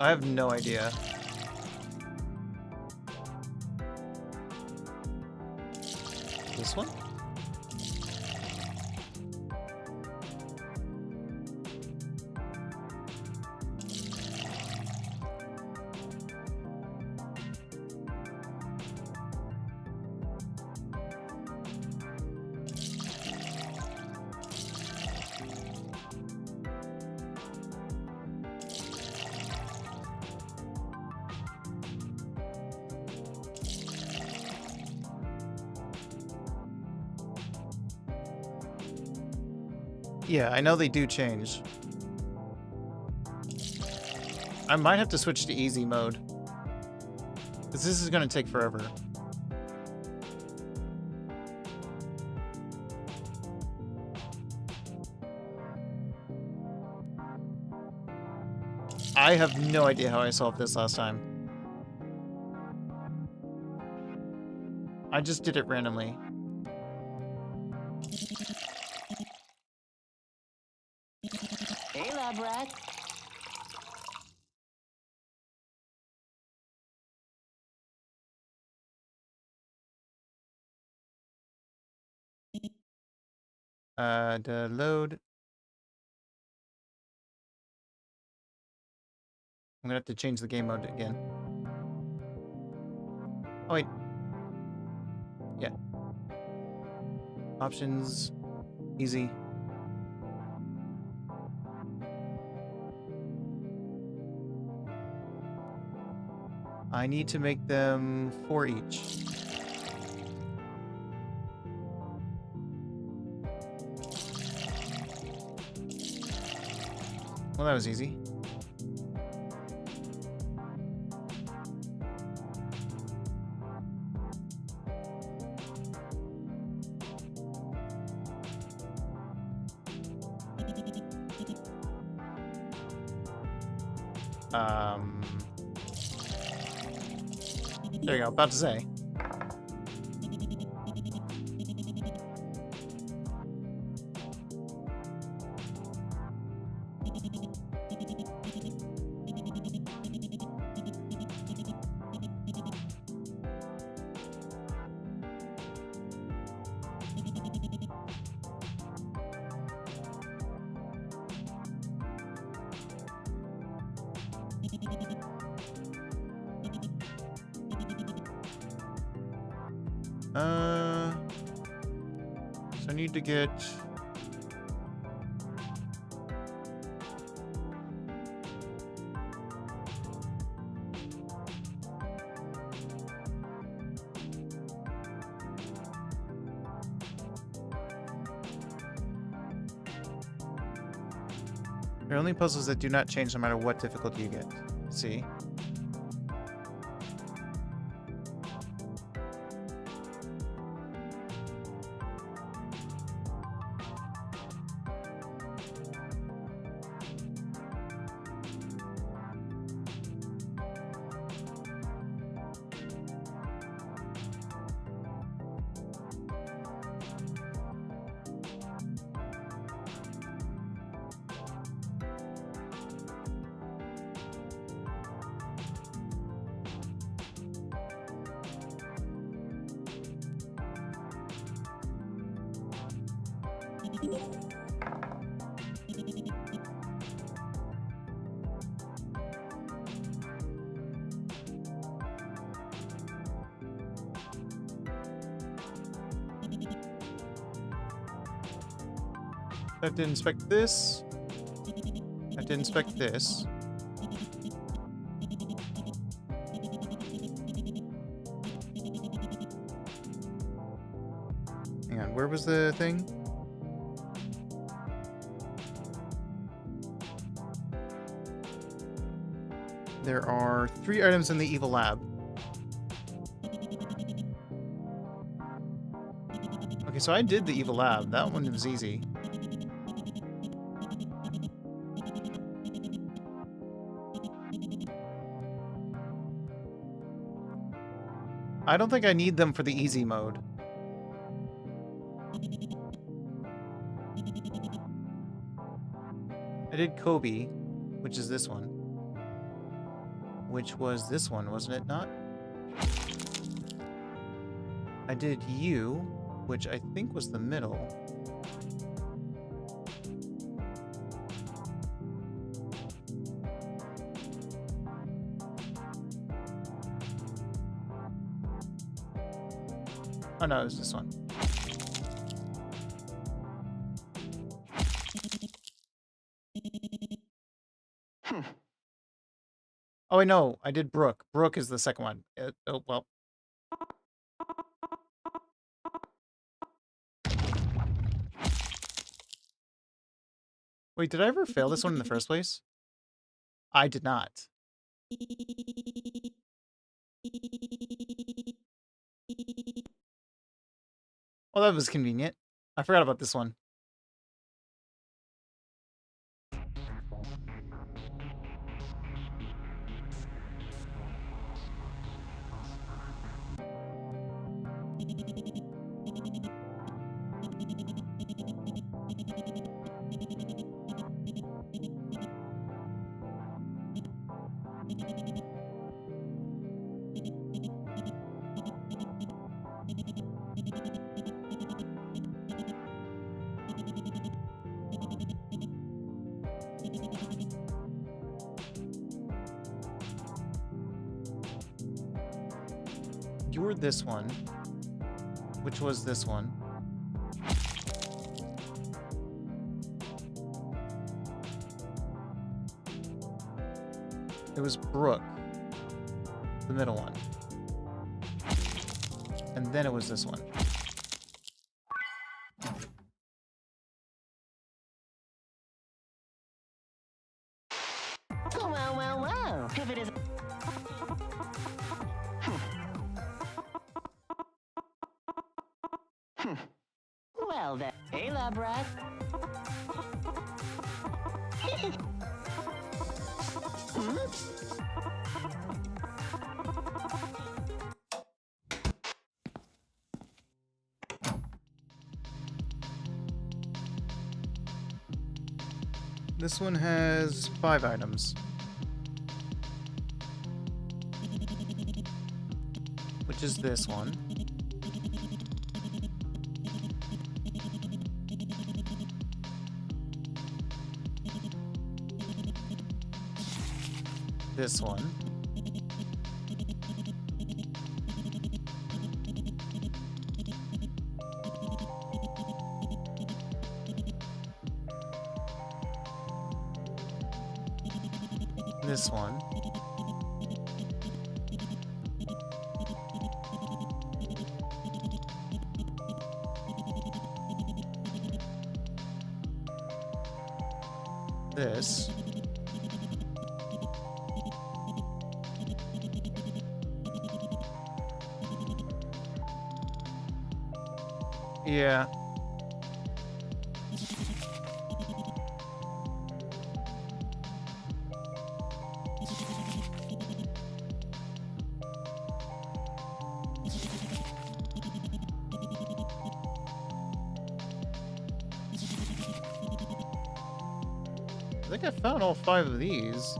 I have no idea. This one? Yeah, I know they do change. I might have to switch to easy mode. Because this is going to take forever. I have no idea how I solved this last time. I just did it randomly. Hey, lab rat. The load. I'm gonna have to change the game mode again. Oh, wait. Yeah. Options. Easy. I need to make them 4 each. Well, that was easy. There you go. About to say. So I need to get... There are only puzzles that do not change no matter what difficulty you get. See? I have to inspect this. I have to inspect this. Hang on, where was the thing? There are 3 items in the evil lab. Okay, so I did the evil lab. That one was easy. I don't think I need them for the easy mode. I did Kobe, which is this one. Which was this one, wasn't it not? I did you, which I think was the middle. Oh no, it was this one. Oh wait, no, I did Brooke. Brooke is the second one. Oh, well. Wait, did I ever fail this one in the first place? I did not. Well, that was convenient. I forgot about this one. obscured this one, which was this one. It was Brooke, the middle one. And then it was this one. Well. If it is... Well then. Hey, lab rat. This one has 5 items. Which is this one. This one. This one. This. Yeah. I think I found all 5 of these.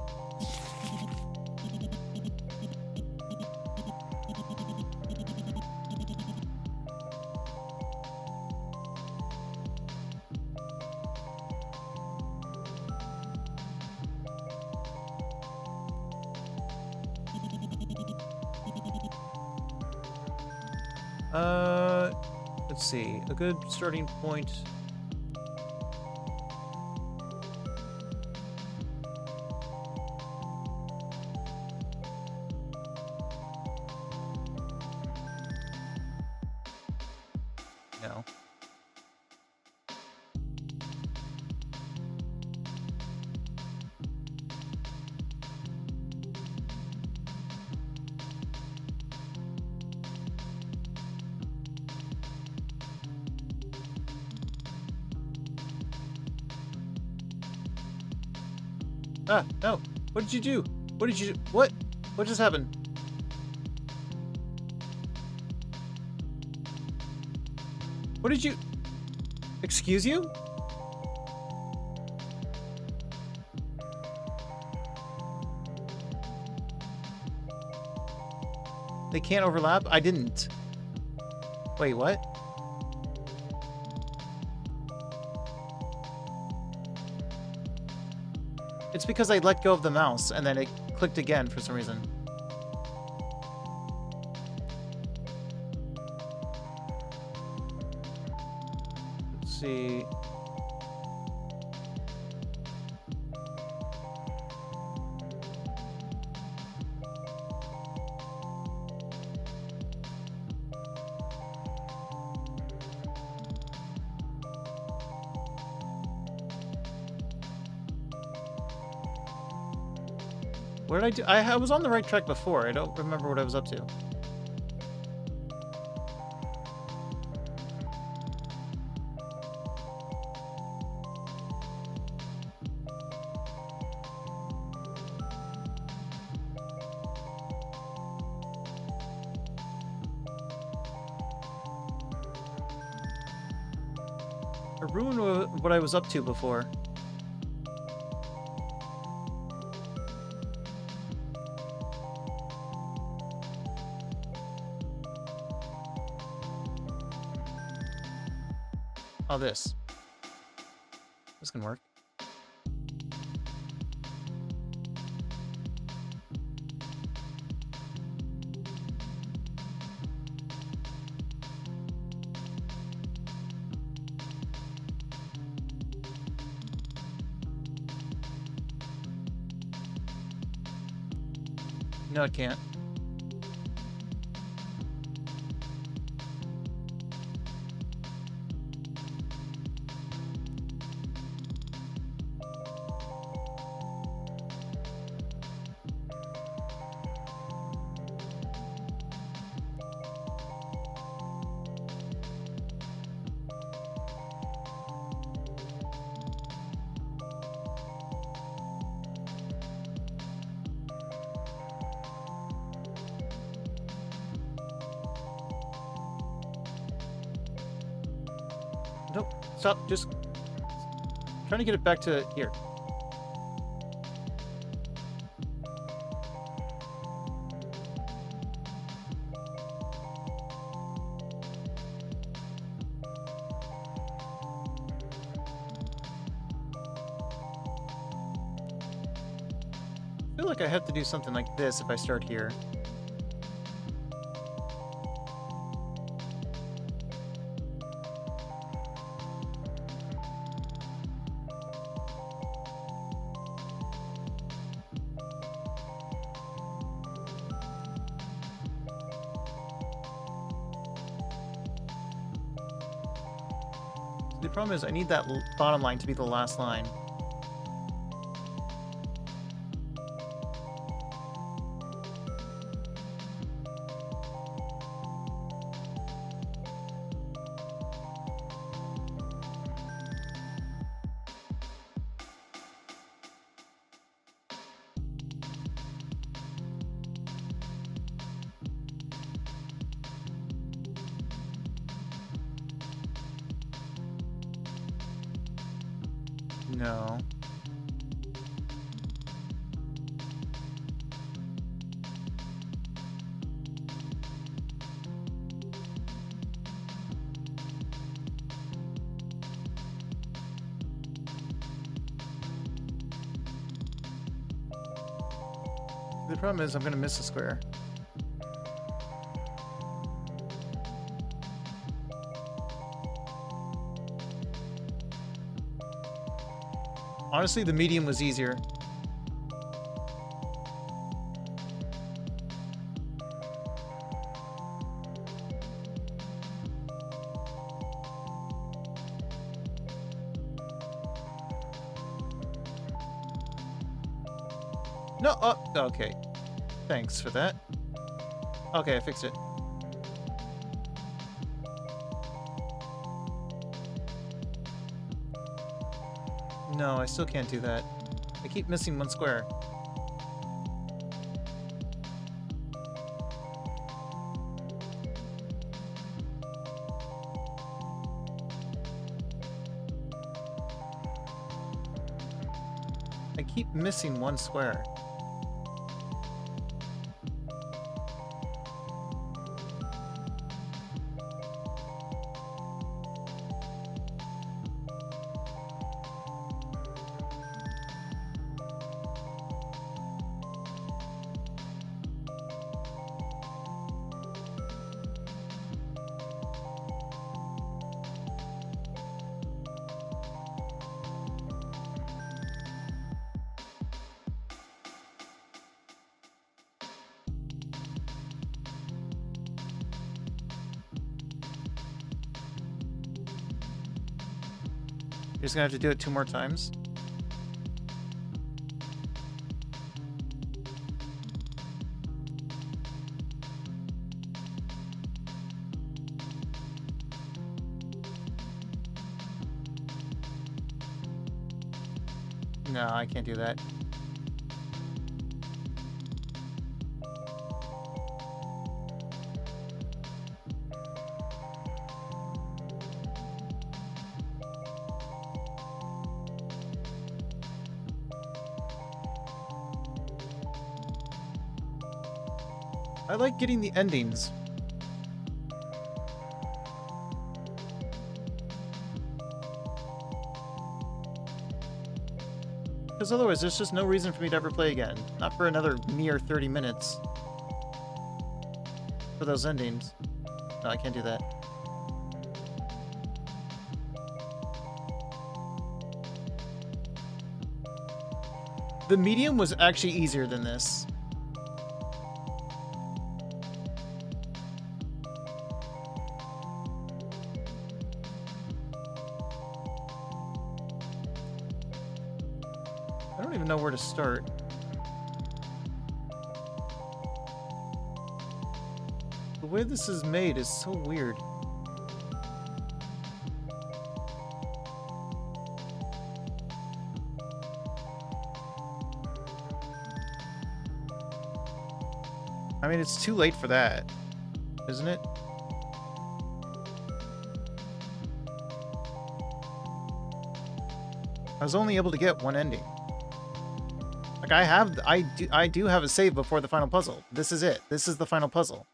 Let's see. A good starting point. No. Ah, no. What did you do? What did you do? What? What just happened? What did you... Excuse you? They can't overlap? I didn't. Wait, what? It's because I let go of the mouse and then it clicked again for some reason. Let's see. What did I do? I was on the right track before. I don't remember what I was up to. I ruined what I was up to before. Oh, this. This can work. No, it can't. Nope. Stop. Just trying to get it back to here. I feel like I have to do something like this if I start here. The problem is I need that bottom line to be the last line. No. The problem is I'm going to miss a square. Honestly, the medium was easier. No, oh, okay. Thanks for that. Okay, I fixed it. No, I still can't do that. I keep missing one square. I keep missing one square. You're just gonna have to do it 2 more times. No, I can't do that. I like getting the endings. Because otherwise, there's just no reason for me to ever play again. Not for another mere 30 minutes. For those endings. No, I can't do that. The medium was actually easier than this. I don't even know where to start. The way this is made is so weird. I mean, it's too late for that, isn't it? I was only able to get one ending. Like I do have a save before the final puzzle. This is it. This is the final puzzle.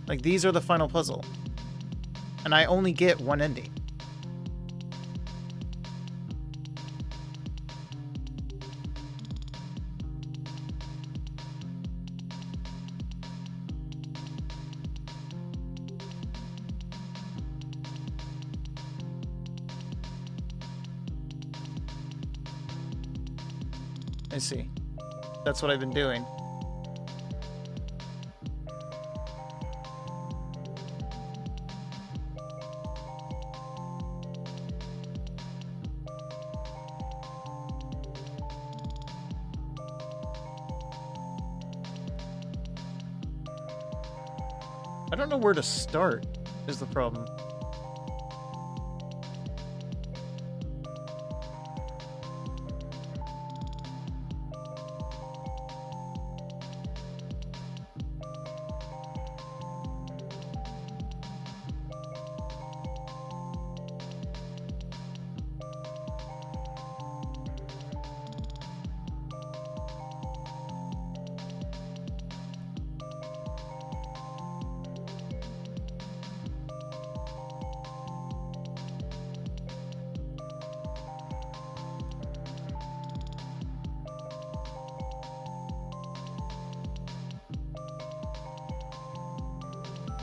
Like, these are the final puzzle. And I only get one ending. I see. That's what I've been doing. I don't know where to start, is the problem.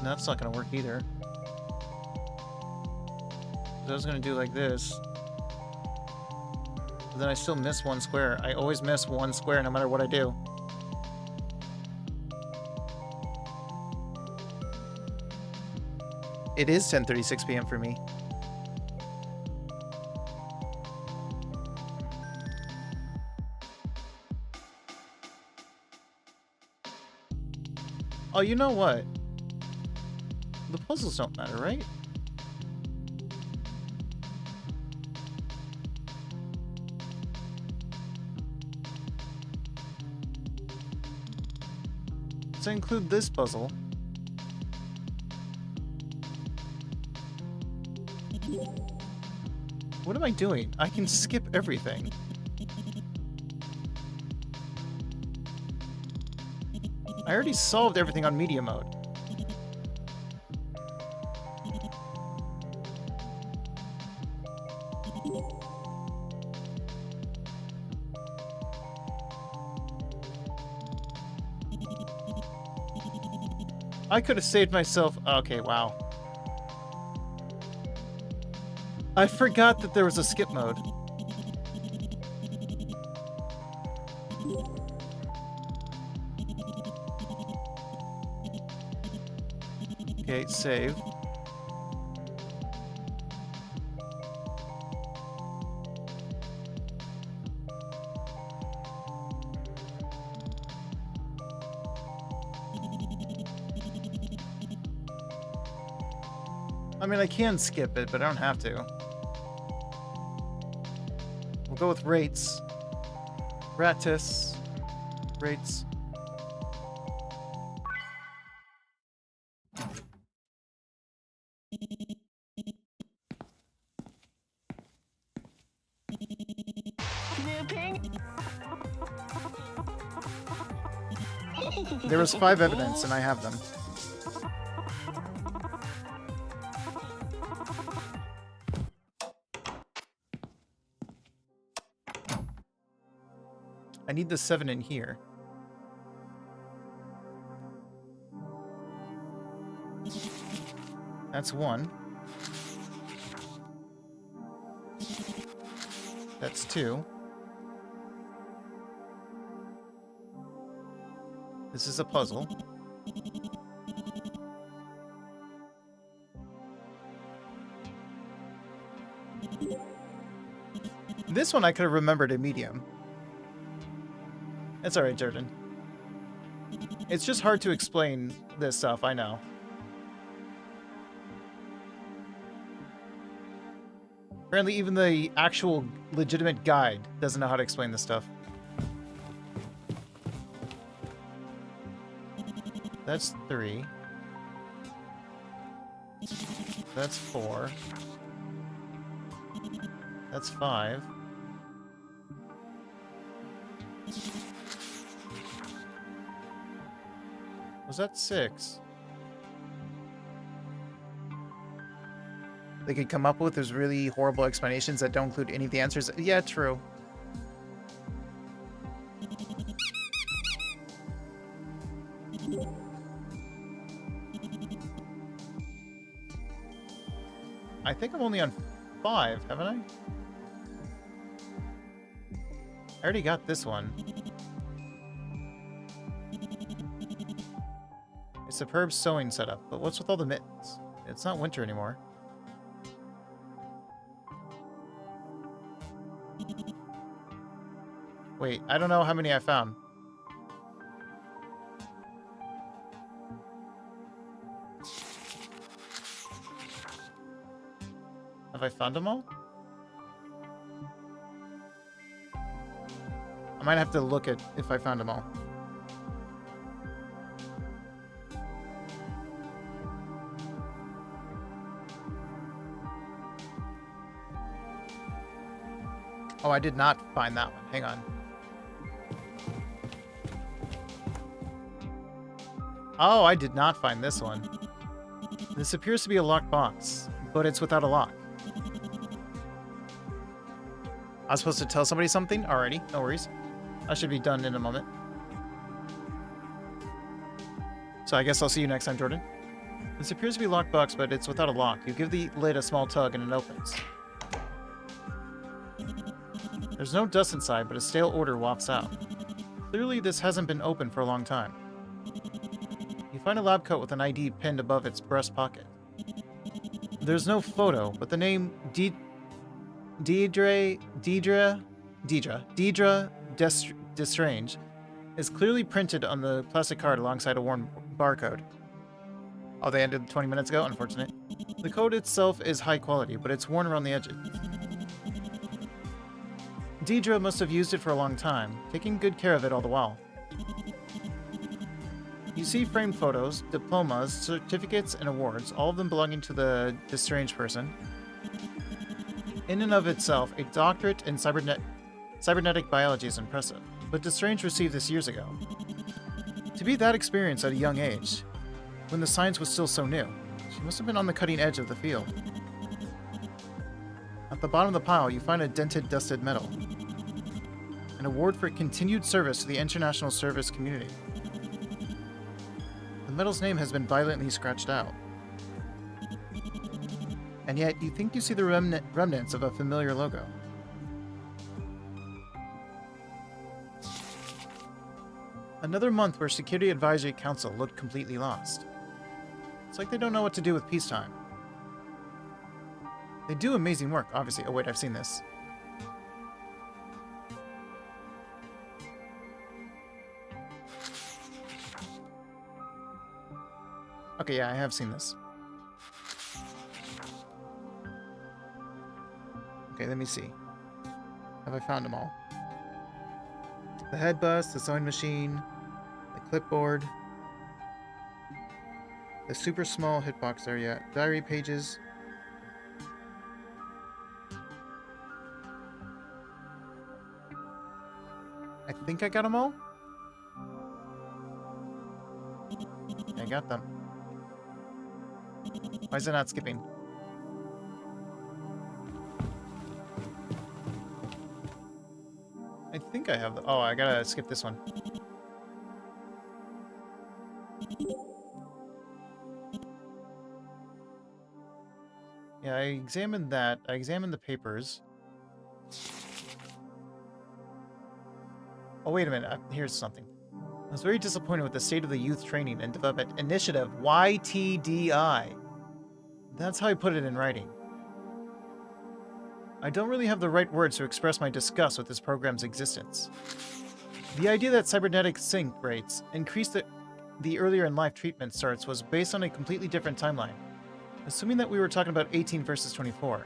That's not gonna work either. I was gonna do like this. But then I still miss one square. I always miss one square no matter what I do. It is 10:36 p.m. for me. Oh, you know what? The puzzles don't matter, right? Let's include this puzzle. What am I doing? I can skip everything. I already solved everything on media mode. I could have saved myself. Okay, wow. I forgot that there was a skip mode. Okay, save. I mean, I can skip it, but I don't have to. We'll go with rates. Gratis. Rates. There was 5 evidence, and I have them. I need the 7 in here. That's 1. That's 2. This is a puzzle. This one I could have remembered in medium. It's alright, Jordan. It's just hard to explain this stuff, I know. Apparently even the actual legitimate guide doesn't know how to explain this stuff. That's 3. That's 4. That's 5. Was that 6? They could come up with those really horrible explanations that don't include any of the answers. Yeah, true. I think I'm only on 5, haven't I? I already got this one. A superb sewing setup, but what's with all the mittens? It's not winter anymore. Wait, I don't know how many I found. Have I found them all? I might have to look at if I found them all. Oh, I did not find that one. Hang on. Oh, I did not find this one. This appears to be a locked box, but it's without a lock. I was supposed to tell somebody something? Alrighty, no worries. I should be done in a moment. So I guess I'll see you next time, Jordan. This appears to be a locked box, but it's without a lock. You give the lid a small tug and it opens. There's no dust inside, but a stale odor wafts out. Clearly, this hasn't been open for a long time. You find a lab coat with an ID pinned above its breast pocket. There's no photo, but the name Deidre Destrange is clearly printed on the plastic card alongside a worn barcode. Oh, they ended 20 minutes ago? Unfortunate. The code itself is high quality, but it's worn around the edges. Deidre must have used it for a long time, taking good care of it all the while. You see framed photos, diplomas, certificates, and awards, all of them belonging to the Destrange person. In and of itself, a doctorate in cybernetic biology is impressive, but Destrange received this years ago. To be that experienced at a young age, when the science was still so new, she must have been on the cutting edge of the field. At the bottom of the pile, you find a dented, dusted medal. An award for continued service to the international service community. The medal's name has been violently scratched out. And yet, you think you see the remnants of a familiar logo. Another month where Security Advisory Council looked completely lost. It's like they don't know what to do with peacetime. They do amazing work, obviously. Oh wait, I've seen this. Okay, yeah, I have seen this. Okay, let me see. Have I found them all? The head bust, the sewing machine, the clipboard, the super small hitbox area, diary pages. I think I got them all? I got them. Why is it not skipping? I think I have the... Oh, I gotta skip this one. Yeah, I examined that. I examined the papers. Oh, wait a minute. Here's something. I was very disappointed with the state of the youth training and development initiative, YTDI. That's how I put it in writing. I don't really have the right words to express my disgust with this program's existence. The idea that cybernetic sync rates increased the earlier in life treatment starts was based on a completely different timeline, assuming that we were talking about 18 versus 24.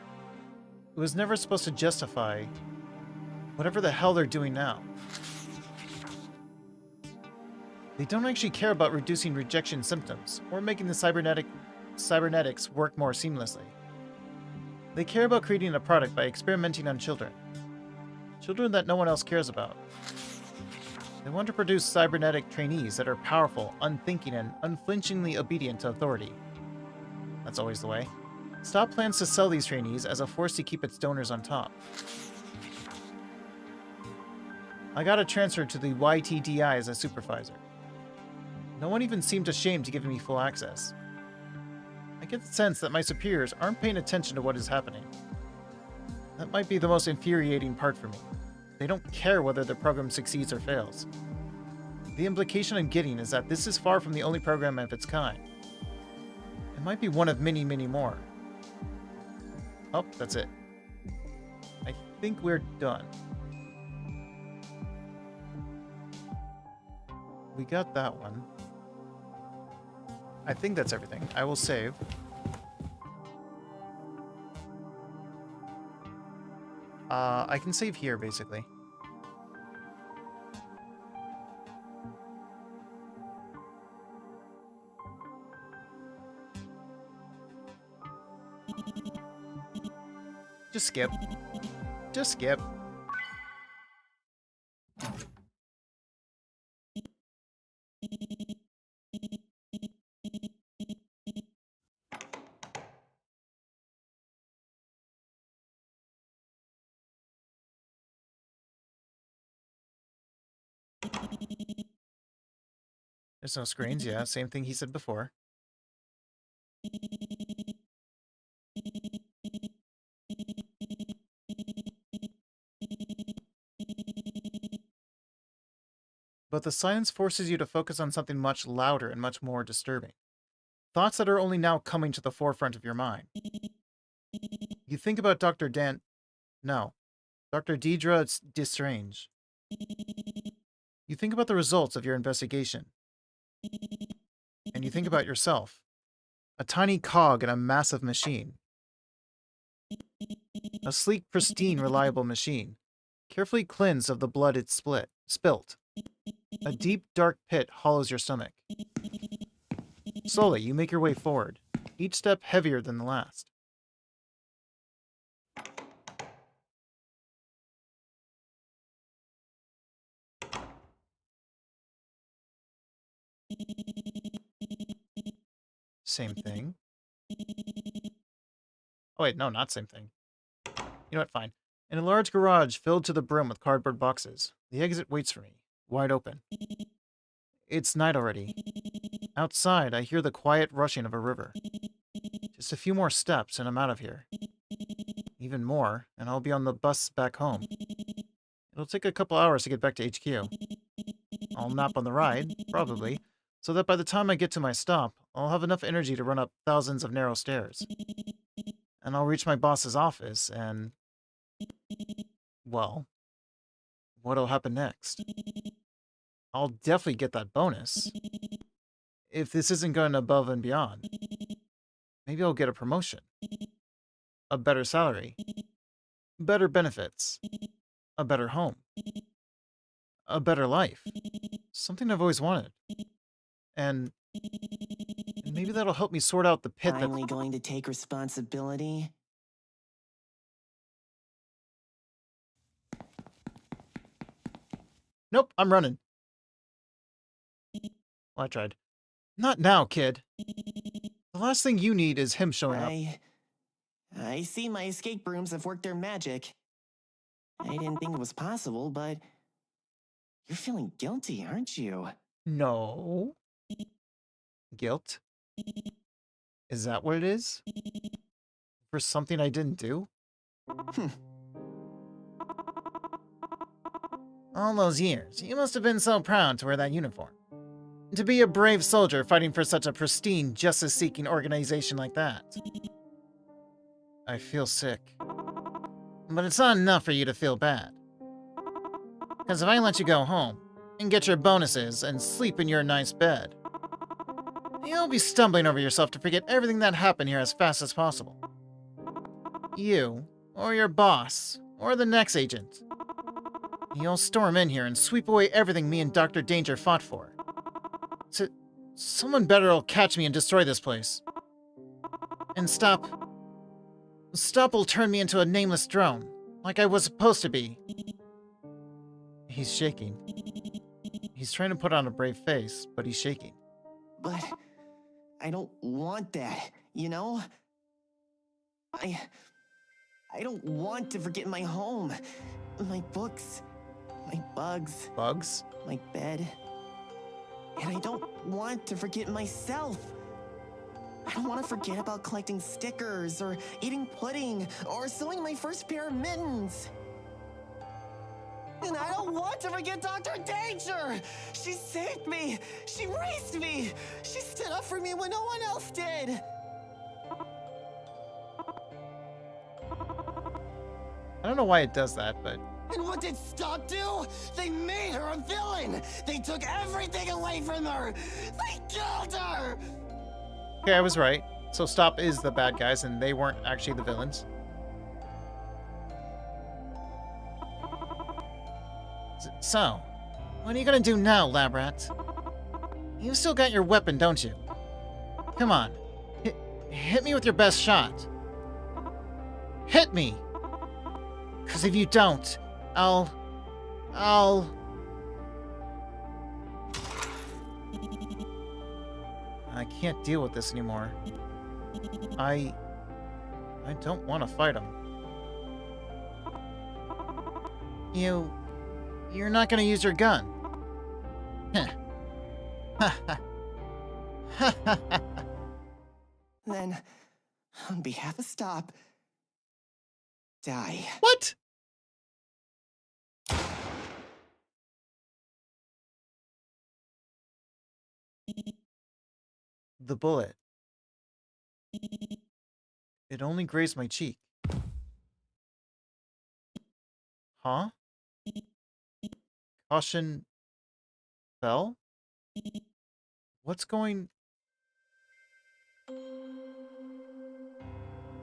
It was never supposed to justify whatever the hell they're doing now. They don't actually care about reducing rejection symptoms or making the cybernetics work more seamlessly. They care about creating a product by experimenting on children. Children that no one else cares about. They want to produce cybernetic trainees that are powerful, unthinking, and unflinchingly obedient to authority. That's always the way. Stop plans to sell these trainees as a force to keep its donors on top. I got a transfer to the YTDI as a supervisor. No one even seemed ashamed to give me full access. I get the sense that my superiors aren't paying attention to what is happening. That might be the most infuriating part for me. They don't care whether the program succeeds or fails. The implication I'm getting is that this is far from the only program of its kind. It might be one of many, many more. Oh, that's it. I think we're done. We got that one. I think that's everything. I will save. I can save here, basically. Just skip. Just skip. There's no screens, yeah. Same thing he said before. But the silence forces you to focus on something much louder and much more disturbing. Thoughts that are only now coming to the forefront of your mind. You think about Dr. Dr. Deidre Destrange. You think about the results of your investigation. And you think about yourself. A tiny cog in a massive machine. A sleek, pristine, reliable machine. Carefully cleansed of the blood it spilt. A deep, dark pit hollows your stomach. Slowly, you make your way forward, each step heavier than the last. Same thing. Oh wait, no, not same thing. You know what, fine. In a large garage filled to the brim with cardboard boxes, the exit waits for me, wide open. It's night already. Outside, I hear the quiet rushing of a river. Just a few more steps and I'm out of here. Even more, and I'll be on the bus back home. It'll take a couple hours to get back to HQ. I'll nap on the ride, probably, so that by the time I get to my stop, I'll have enough energy to run up thousands of narrow stairs. And I'll reach my boss's office and... well, what'll happen next? I'll definitely get that bonus. If this isn't going above and beyond, maybe I'll get a promotion. A better salary. Better benefits. A better home. A better life. Something I've always wanted. And maybe that'll help me sort out the pit that... Finally going to take responsibility? Nope, I'm running. Well, I tried. Not now, kid. The last thing you need is him showing up. I see my escape brooms have worked their magic. I didn't think it was possible, but you're feeling guilty, aren't you? No. Guilt? Is that what it is? For something I didn't do? All those years, you must have been so proud to wear that uniform. To be a brave soldier fighting for such a pristine, justice-seeking organization like that. I feel sick. But it's not enough for you to feel bad. Because if I let you go home, and get your bonuses, and sleep in your nice bed, you'll be stumbling over yourself to forget everything that happened here as fast as possible. You, or your boss, or the next agent. You'll storm in here and sweep away everything me and Dr. Danger fought for. Someone better will catch me and destroy this place. And Stop will turn me into a nameless drone, like I was supposed to be. He's shaking. He's trying to put on a brave face, but he's shaking. But I don't want that, you know? I don't want to forget my home, my books, my bugs. Bugs? My bed. And I don't want to forget myself. I don't want to forget about collecting stickers, or eating pudding, or sewing my first pair of mittens. And I don't want to forget Dr. Danger! She saved me! She raised me! She stood up for me when no one else did! I don't know why it does that, but... And what did Stop do? They made her a villain! They took everything away from her! They killed her! Okay, I was right. So Stop is the bad guys, and they weren't actually the villains. So, what are you gonna do now, lab rat? You've still got your weapon, don't you? Come on. Hit me with your best shot. Hit me! 'Cause if you don't, I'll... I can't deal with this anymore. I don't want to fight him. You're not gonna use your gun. Then, on behalf of Stop, die. What? The bullet. It only grazed my cheek. Huh? Caution... fell? What's going...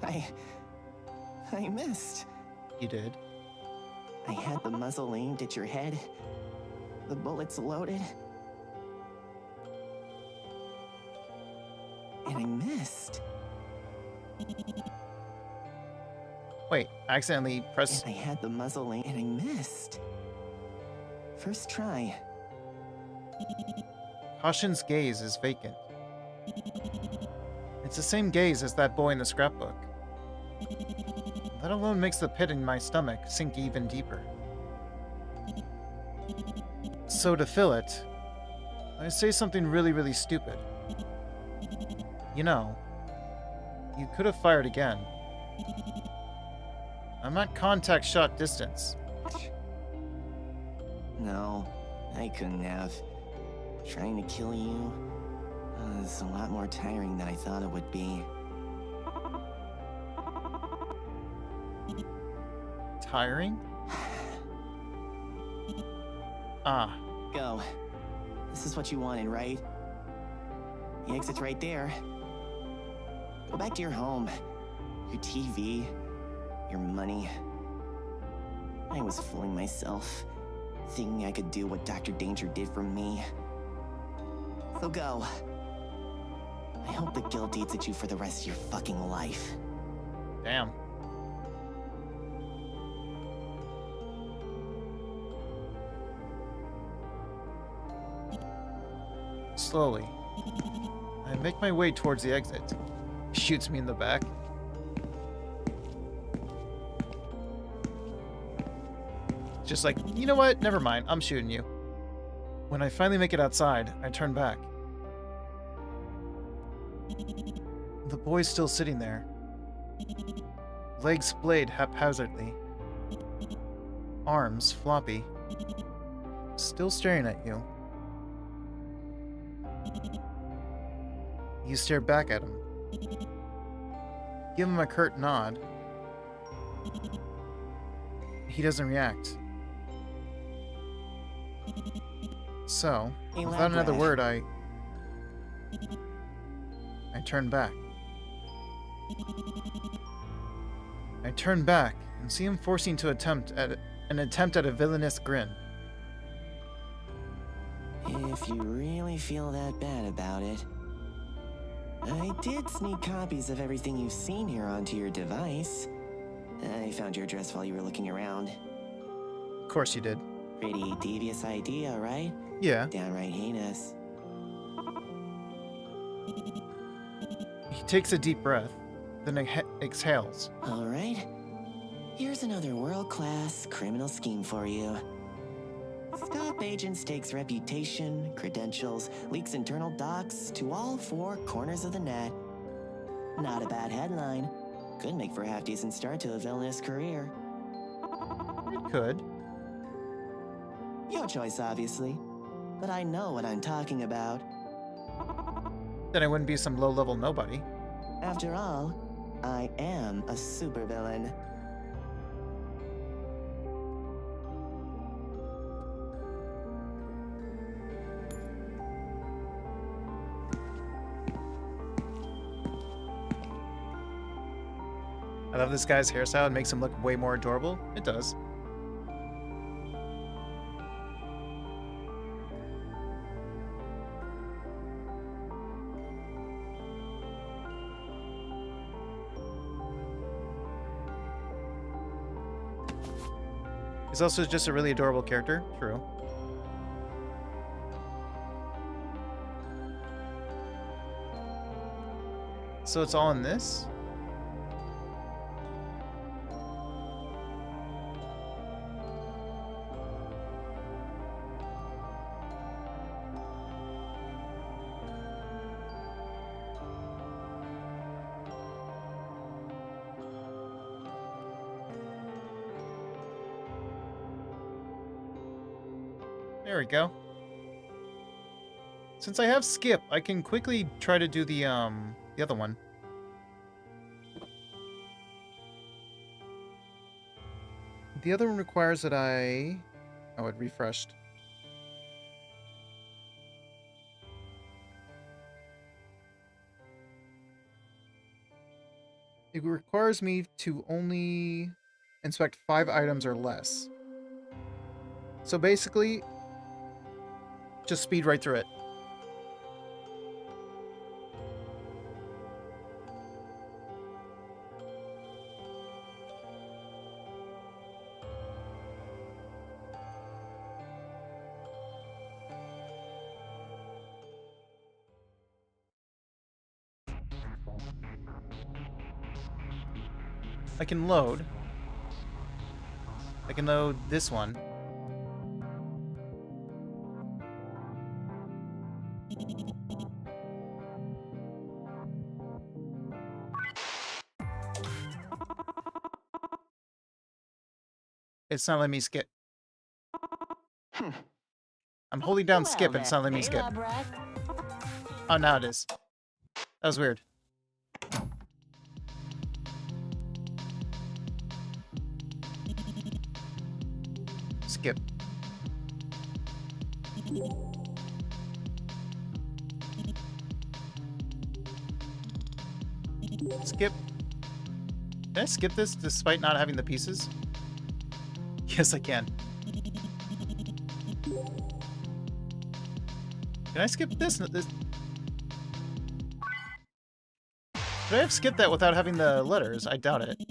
I missed. You did? I had the muzzle aimed at your head. The bullets loaded. And I missed. Wait, I accidentally pressed... And I had the muzzle aimed and I missed. First try. Caution's gaze is vacant. It's the same gaze as that boy in the scrapbook. That alone makes the pit in my stomach sink even deeper. So to fill it, I say something really stupid. You know, you could have fired again. I'm at contact shot distance. No, I couldn't have. Trying to kill you was a lot more tiring than I thought it would be. Tiring? Ah. Go. This is what you wanted, right? The exit's right there. Go back to your home, your TV, your money. I was fooling myself, thinking I could do what Dr. Danger did for me. So go. I hope the guilt eats at you for the rest of your fucking life. Damn. Slowly, I make my way towards the exit. Shoots me in the back. Just like, you know what? Never mind. I'm shooting you. When I finally make it outside, I turn back. The boy's still sitting there. Legs splayed haphazardly. Arms floppy. Still staring at you. You stare back at him. Give him a curt nod. he doesn't react. So, Hey, without another Lab word, I turn back. I turn back and see him forcing to attempt at a villainous grin. If you really feel that bad about it, I did sneak copies of everything you've seen here onto your device. I found your address while you were looking around. Of course you did. Pretty devious idea, right? Yeah. Downright heinous. He takes a deep breath, then exhales. All right. Here's another world-class criminal scheme for you. Stop Agent Stake's reputation, credentials, leaks internal docs to all four corners of the net. Not a bad headline. Could make for a half-decent start to a villainous career. It could. Your choice, obviously. But I know what I'm talking about. Then I wouldn't be some low-level nobody. After all, I am a supervillain. I love this guy's hairstyle. It makes him look way more adorable. It does. He's also just a really adorable character. True. So it's all in this? There we go. Since I have skip, I can quickly try to do the other one. The other one requires that oh, it refreshed. It requires me to only inspect 5 items or less. So basically, just speed right through it. I can load this one. It's not letting me skip. I'm holding down skip and it's not letting me skip. Oh, now it is. That was weird. Skip. Skip. Can I skip this despite not having the pieces? Yes, I can. Can I skip this? Could I have skipped that without having the letters? I doubt it.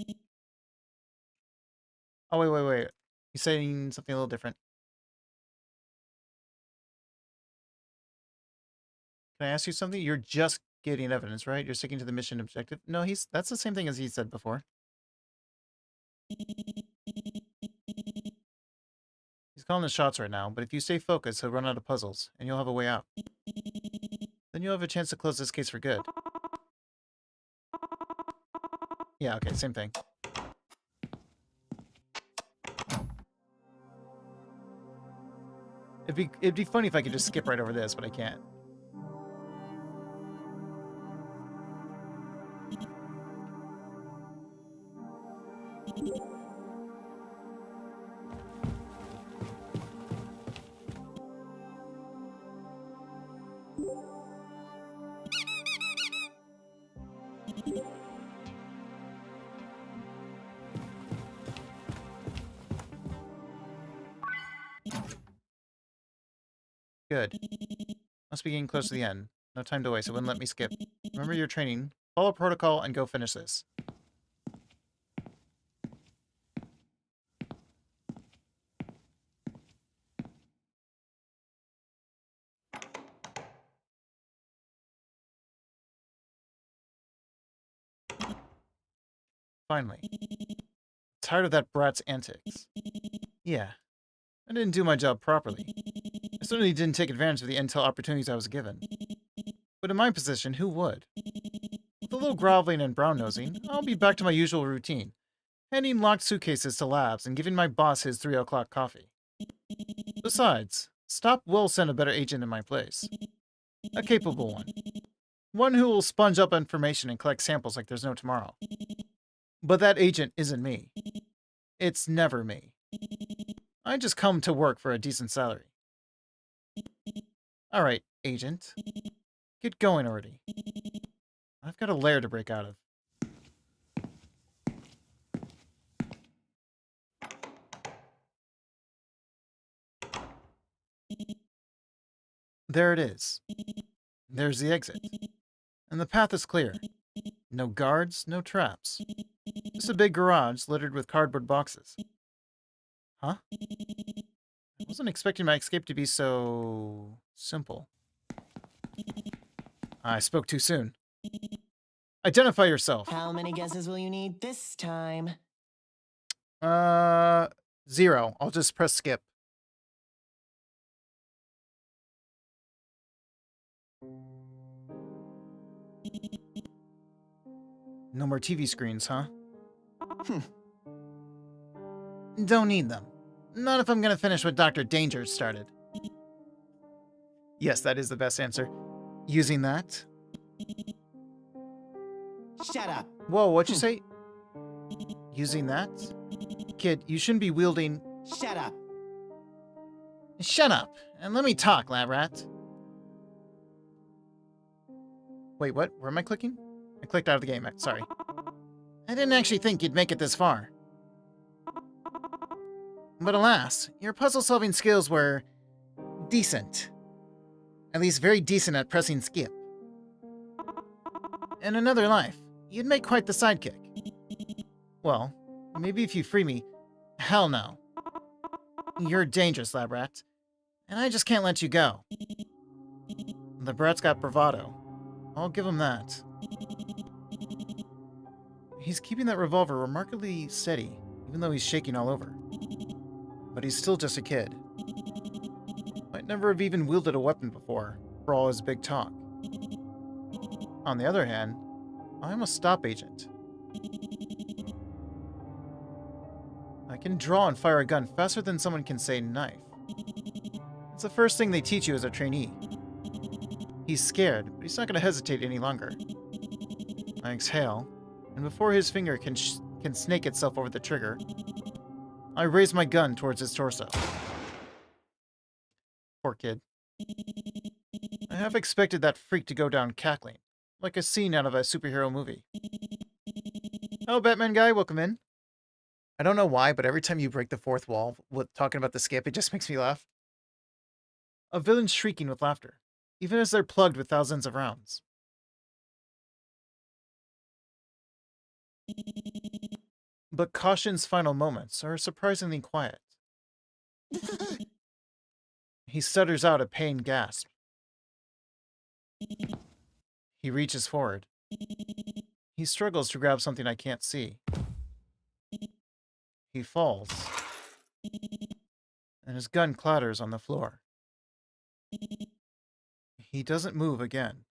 Oh, wait. He's saying something a little different. Can I ask you something? You're just getting evidence, right? You're sticking to the mission objective. No, that's the same thing as he said before. He's calling the shots right now, but if you stay focused, he'll run out of puzzles, and you'll have a way out. Then you'll have a chance to close this case for good. Yeah, okay, same thing. It'd be funny if I could just skip right over this, but I can't. Good. Must be getting close to the end. No time to waste. It wouldn't let me skip. Remember your training. Follow protocol and go finish this. Finally. Tired of that brat's antics. Yeah. I didn't do my job properly. I certainly didn't take advantage of the intel opportunities I was given. But in my position, who would? With a little groveling and brown-nosing, I'll be back to my usual routine. Handing locked suitcases to labs and giving my boss his 3 o'clock coffee. Besides, Stop will send a better agent in my place. A capable one. One who will sponge up information and collect samples like there's no tomorrow. But that agent isn't me. It's never me. I just come to work for a decent salary. Alright, agent. Get going already. I've got a lair to break out of. There it is. There's the exit. And the path is clear. No guards, no traps. Just a big garage littered with cardboard boxes. Huh? I wasn't expecting my escape to be so simple. I spoke too soon. Identify yourself. How many guesses will you need this time? 0. I'll just press skip. No more TV screens, huh? Don't need them. Not if I'm gonna finish what Dr. Danger started. Yes, that is the best answer. Using that? Shut up. Whoa, what'd you say? Using that? Kid, you shouldn't be wielding... Shut up. Shut up, and let me talk, lab rat. Wait, what? Where am I clicking? I clicked out of the game, sorry. I didn't actually think you'd make it this far. But alas, your puzzle-solving skills were... decent. At least very decent at pressing skip. In another life, you'd make quite the sidekick. Well, maybe if you free me... Hell no. You're dangerous, lab rat. And I just can't let you go. The brat's got bravado. I'll give him that. He's keeping that revolver remarkably steady, even though he's shaking all over. But he's still just a kid. Might never have even wielded a weapon before, for all his big talk. On the other hand, I'm a stop agent. I can draw and fire a gun faster than someone can say knife. It's the first thing they teach you as a trainee. He's scared, but he's not going to hesitate any longer. I exhale, and before his finger can snake itself over the trigger, I raise my gun towards his torso. Poor kid. I half expected that freak to go down cackling, like a scene out of a superhero movie. Oh, Batman guy, welcome in. I don't know why, but every time you break the fourth wall with talking about the skip, it just makes me laugh. A villain shrieking with laughter, even as they're plugged with thousands of rounds. But Caution's final moments are surprisingly quiet. He stutters out a pained gasp. He reaches forward. He struggles to grab something I can't see. He falls. And his gun clatters on the floor. He doesn't move again.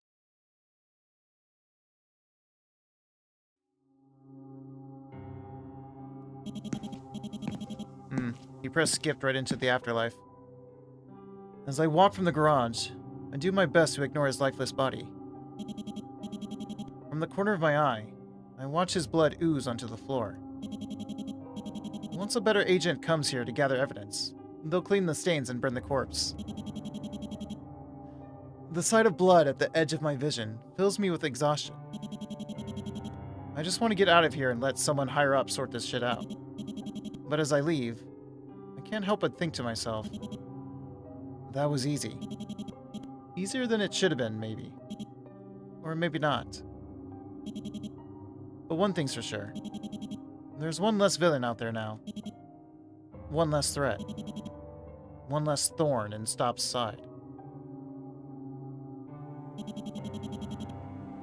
He pressed skipped right into the afterlife. As I walk from the garage, I do my best to ignore his lifeless body. From the corner of my eye, I watch his blood ooze onto the floor. Once a better agent comes here to gather evidence, they'll clean the stains and burn the corpse. The sight of blood at the edge of my vision fills me with exhaustion. I just want to get out of here and let someone higher up sort this shit out. But as I leave, I can't help but think to myself, That was easy. Easier than it should have been, maybe. Or maybe not. But one thing's for sure. There's one less villain out there now. One less threat. One less thorn in Stop's side.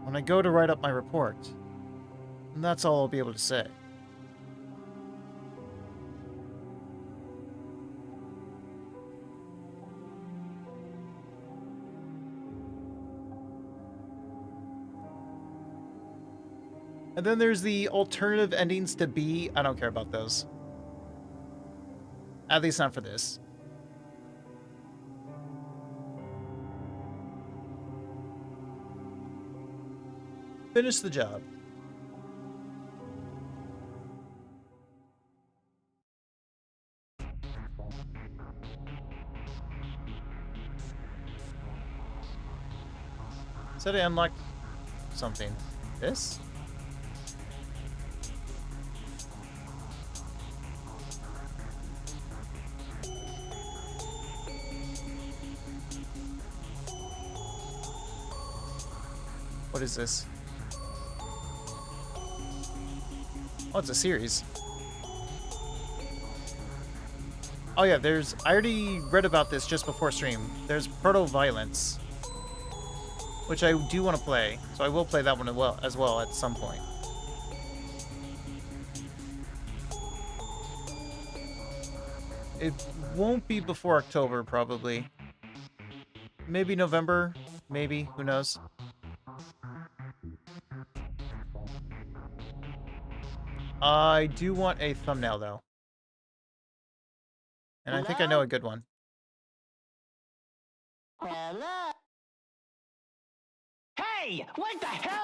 When I go to write up my report, that's all I'll be able to say. And then there's the alternative endings to B. I don't care about those. At least not for this. Finish the job. Said I unlocked something. This? What is this? Oh, it's a series. Oh yeah, I already read about this just before stream. There's Proto-Violence, which I do want to play, so I will play that one as well at some point. It won't be before October, probably. Maybe November, maybe, who knows. I do want a thumbnail, though. And I think I know a good one. Hello? Hey, what the hell?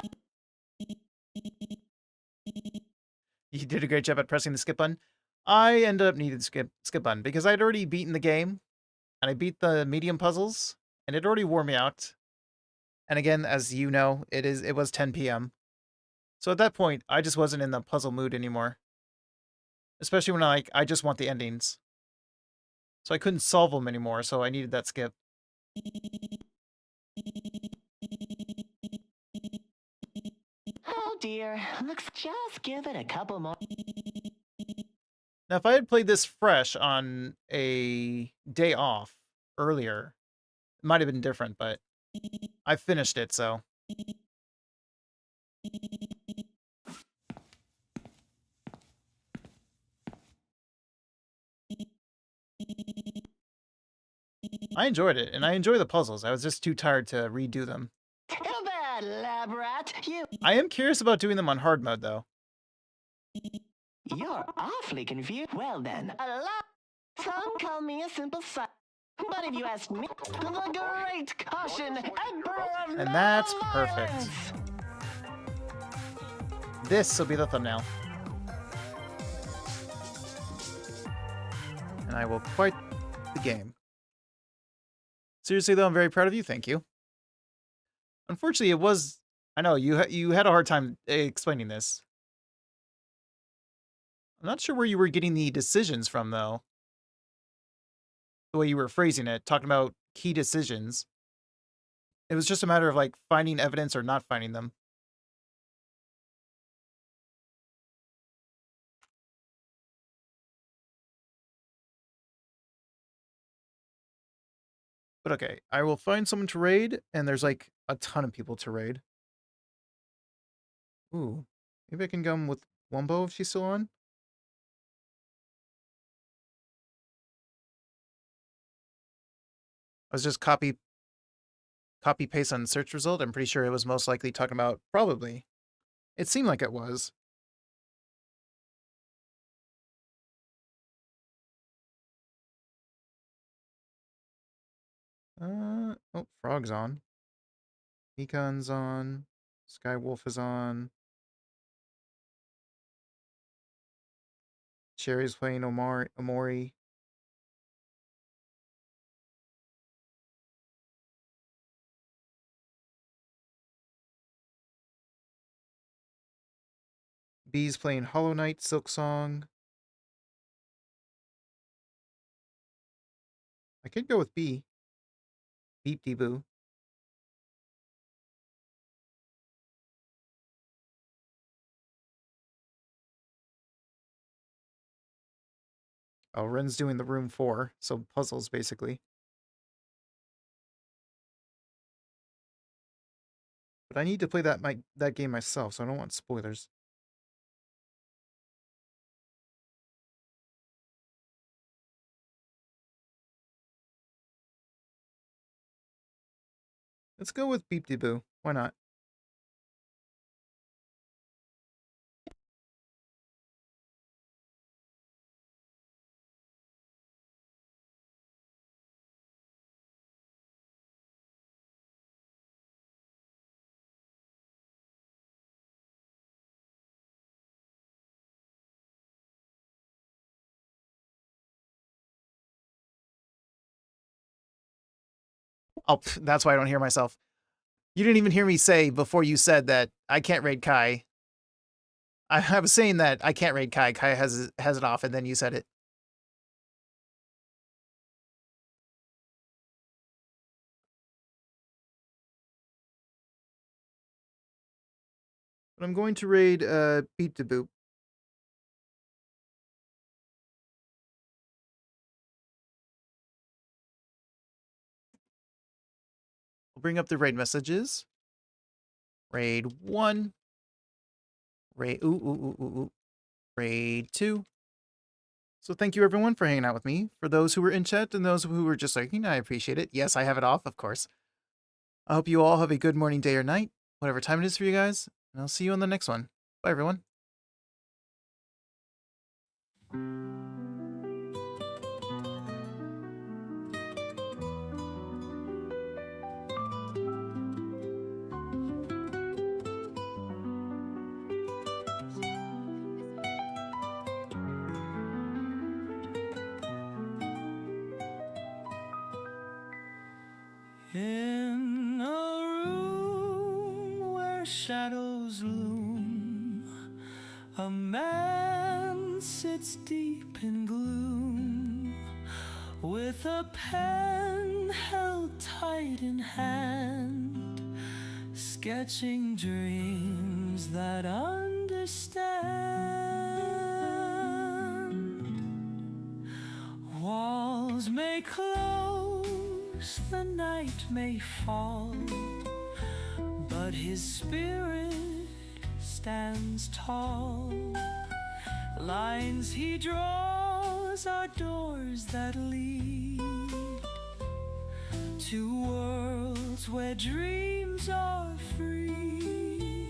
You did a great job at pressing the skip button. I ended up needing the skip button because I'd already beaten the game, and I beat the medium puzzles, and it already wore me out. And again, as you know, it was 10 p.m. So at that point, I just wasn't in the puzzle mood anymore. Especially when I just want the endings. So I couldn't solve them anymore, so I needed that skip. Oh dear, looks just give it a couple more. Now, if I had played this fresh on a day off earlier, it might have been different, but I finished it, so. I enjoyed it, and I enjoy the puzzles. I was just too tired to redo them. Too bad, lab rat. I am curious about doing them on hard mode, though. You're awfully confused. Well then, some call me a simple son. But if you ask me, the great caution, Emperor of And that's malViolence. perfect. This will be the thumbnail. And I will quit the game. Seriously, though, I'm very proud of you. Thank you. Unfortunately, it was... I know, you had a hard time explaining this. I'm not sure where you were getting the decisions from, though. The way you were phrasing it, talking about key decisions. It was just a matter of, like, finding evidence or not finding them. But okay, I will find someone to raid, and there's, like, a ton of people to raid. Ooh, maybe I can go with Wumbo if she's still on? I was just copy paste on the search result. I'm pretty sure it was most likely talking about probably. It seemed like it was. Oh, Frog's on. Econ's on. Skywolf is on. Cherry's playing Omori. B's playing Hollow Knight, Silk Song. I could go with B. Beep dee boo. Oh, Ren's doing the room 4, so puzzles basically. But I need to play that game myself, so I don't want spoilers. Let's go with Beep dee boo. Why not? Oh, that's why I don't hear myself. You didn't even hear me say before you said that I can't raid Kai. I was saying that I can't raid Kai. Kai has it off, and then you said it. But I'm going to raid Beep dee boo. We'll bring up the raid messages. Raid 1. Raid Raid 2. So thank you everyone for hanging out with me. For those who were in chat and those who were just lurking, I appreciate it. Yes, I have it off, of course. I hope you all have a good morning, day, or night, whatever time it is for you guys, and I'll see you on the next one. Bye, everyone. In a room where shadows loom, a man sits deep in gloom, with a pen held tight in hand, sketching dreams that understand. Walls may close, the night may fall, but his spirit stands tall. Lines he draws are doors that lead to worlds where dreams are free.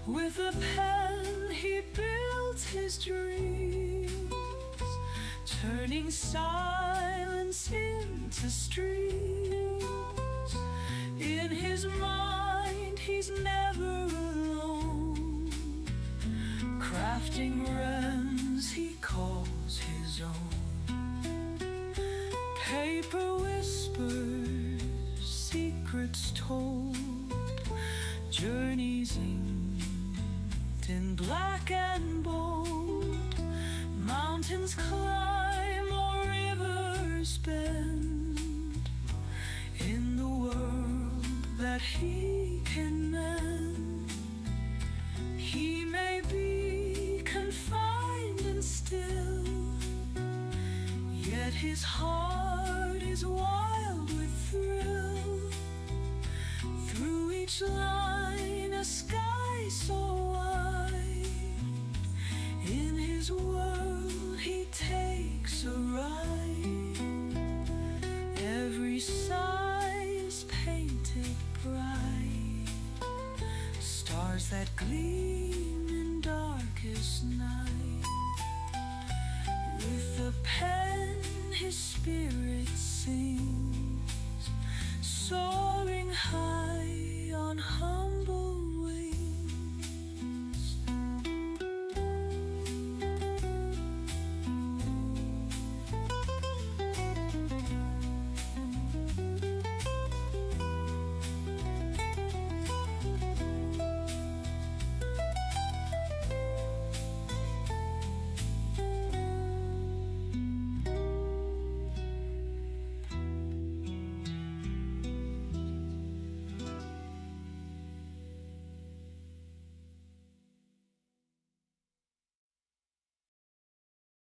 With a pen he builds his dreams, turning silence into streams. In his mind he's never alone, crafting realms he calls his own. Paper whispers, secrets told, journeys inked in black and bold. Mountains climb or rivers bend, in the world that he can mend. He may be confined and still, yet his heart is wild with thrill. Through each line a sky so wide, in his world he takes a ride. Every sigh is painted bright, stars that gleam in darkest night. With a pen his spirit sings,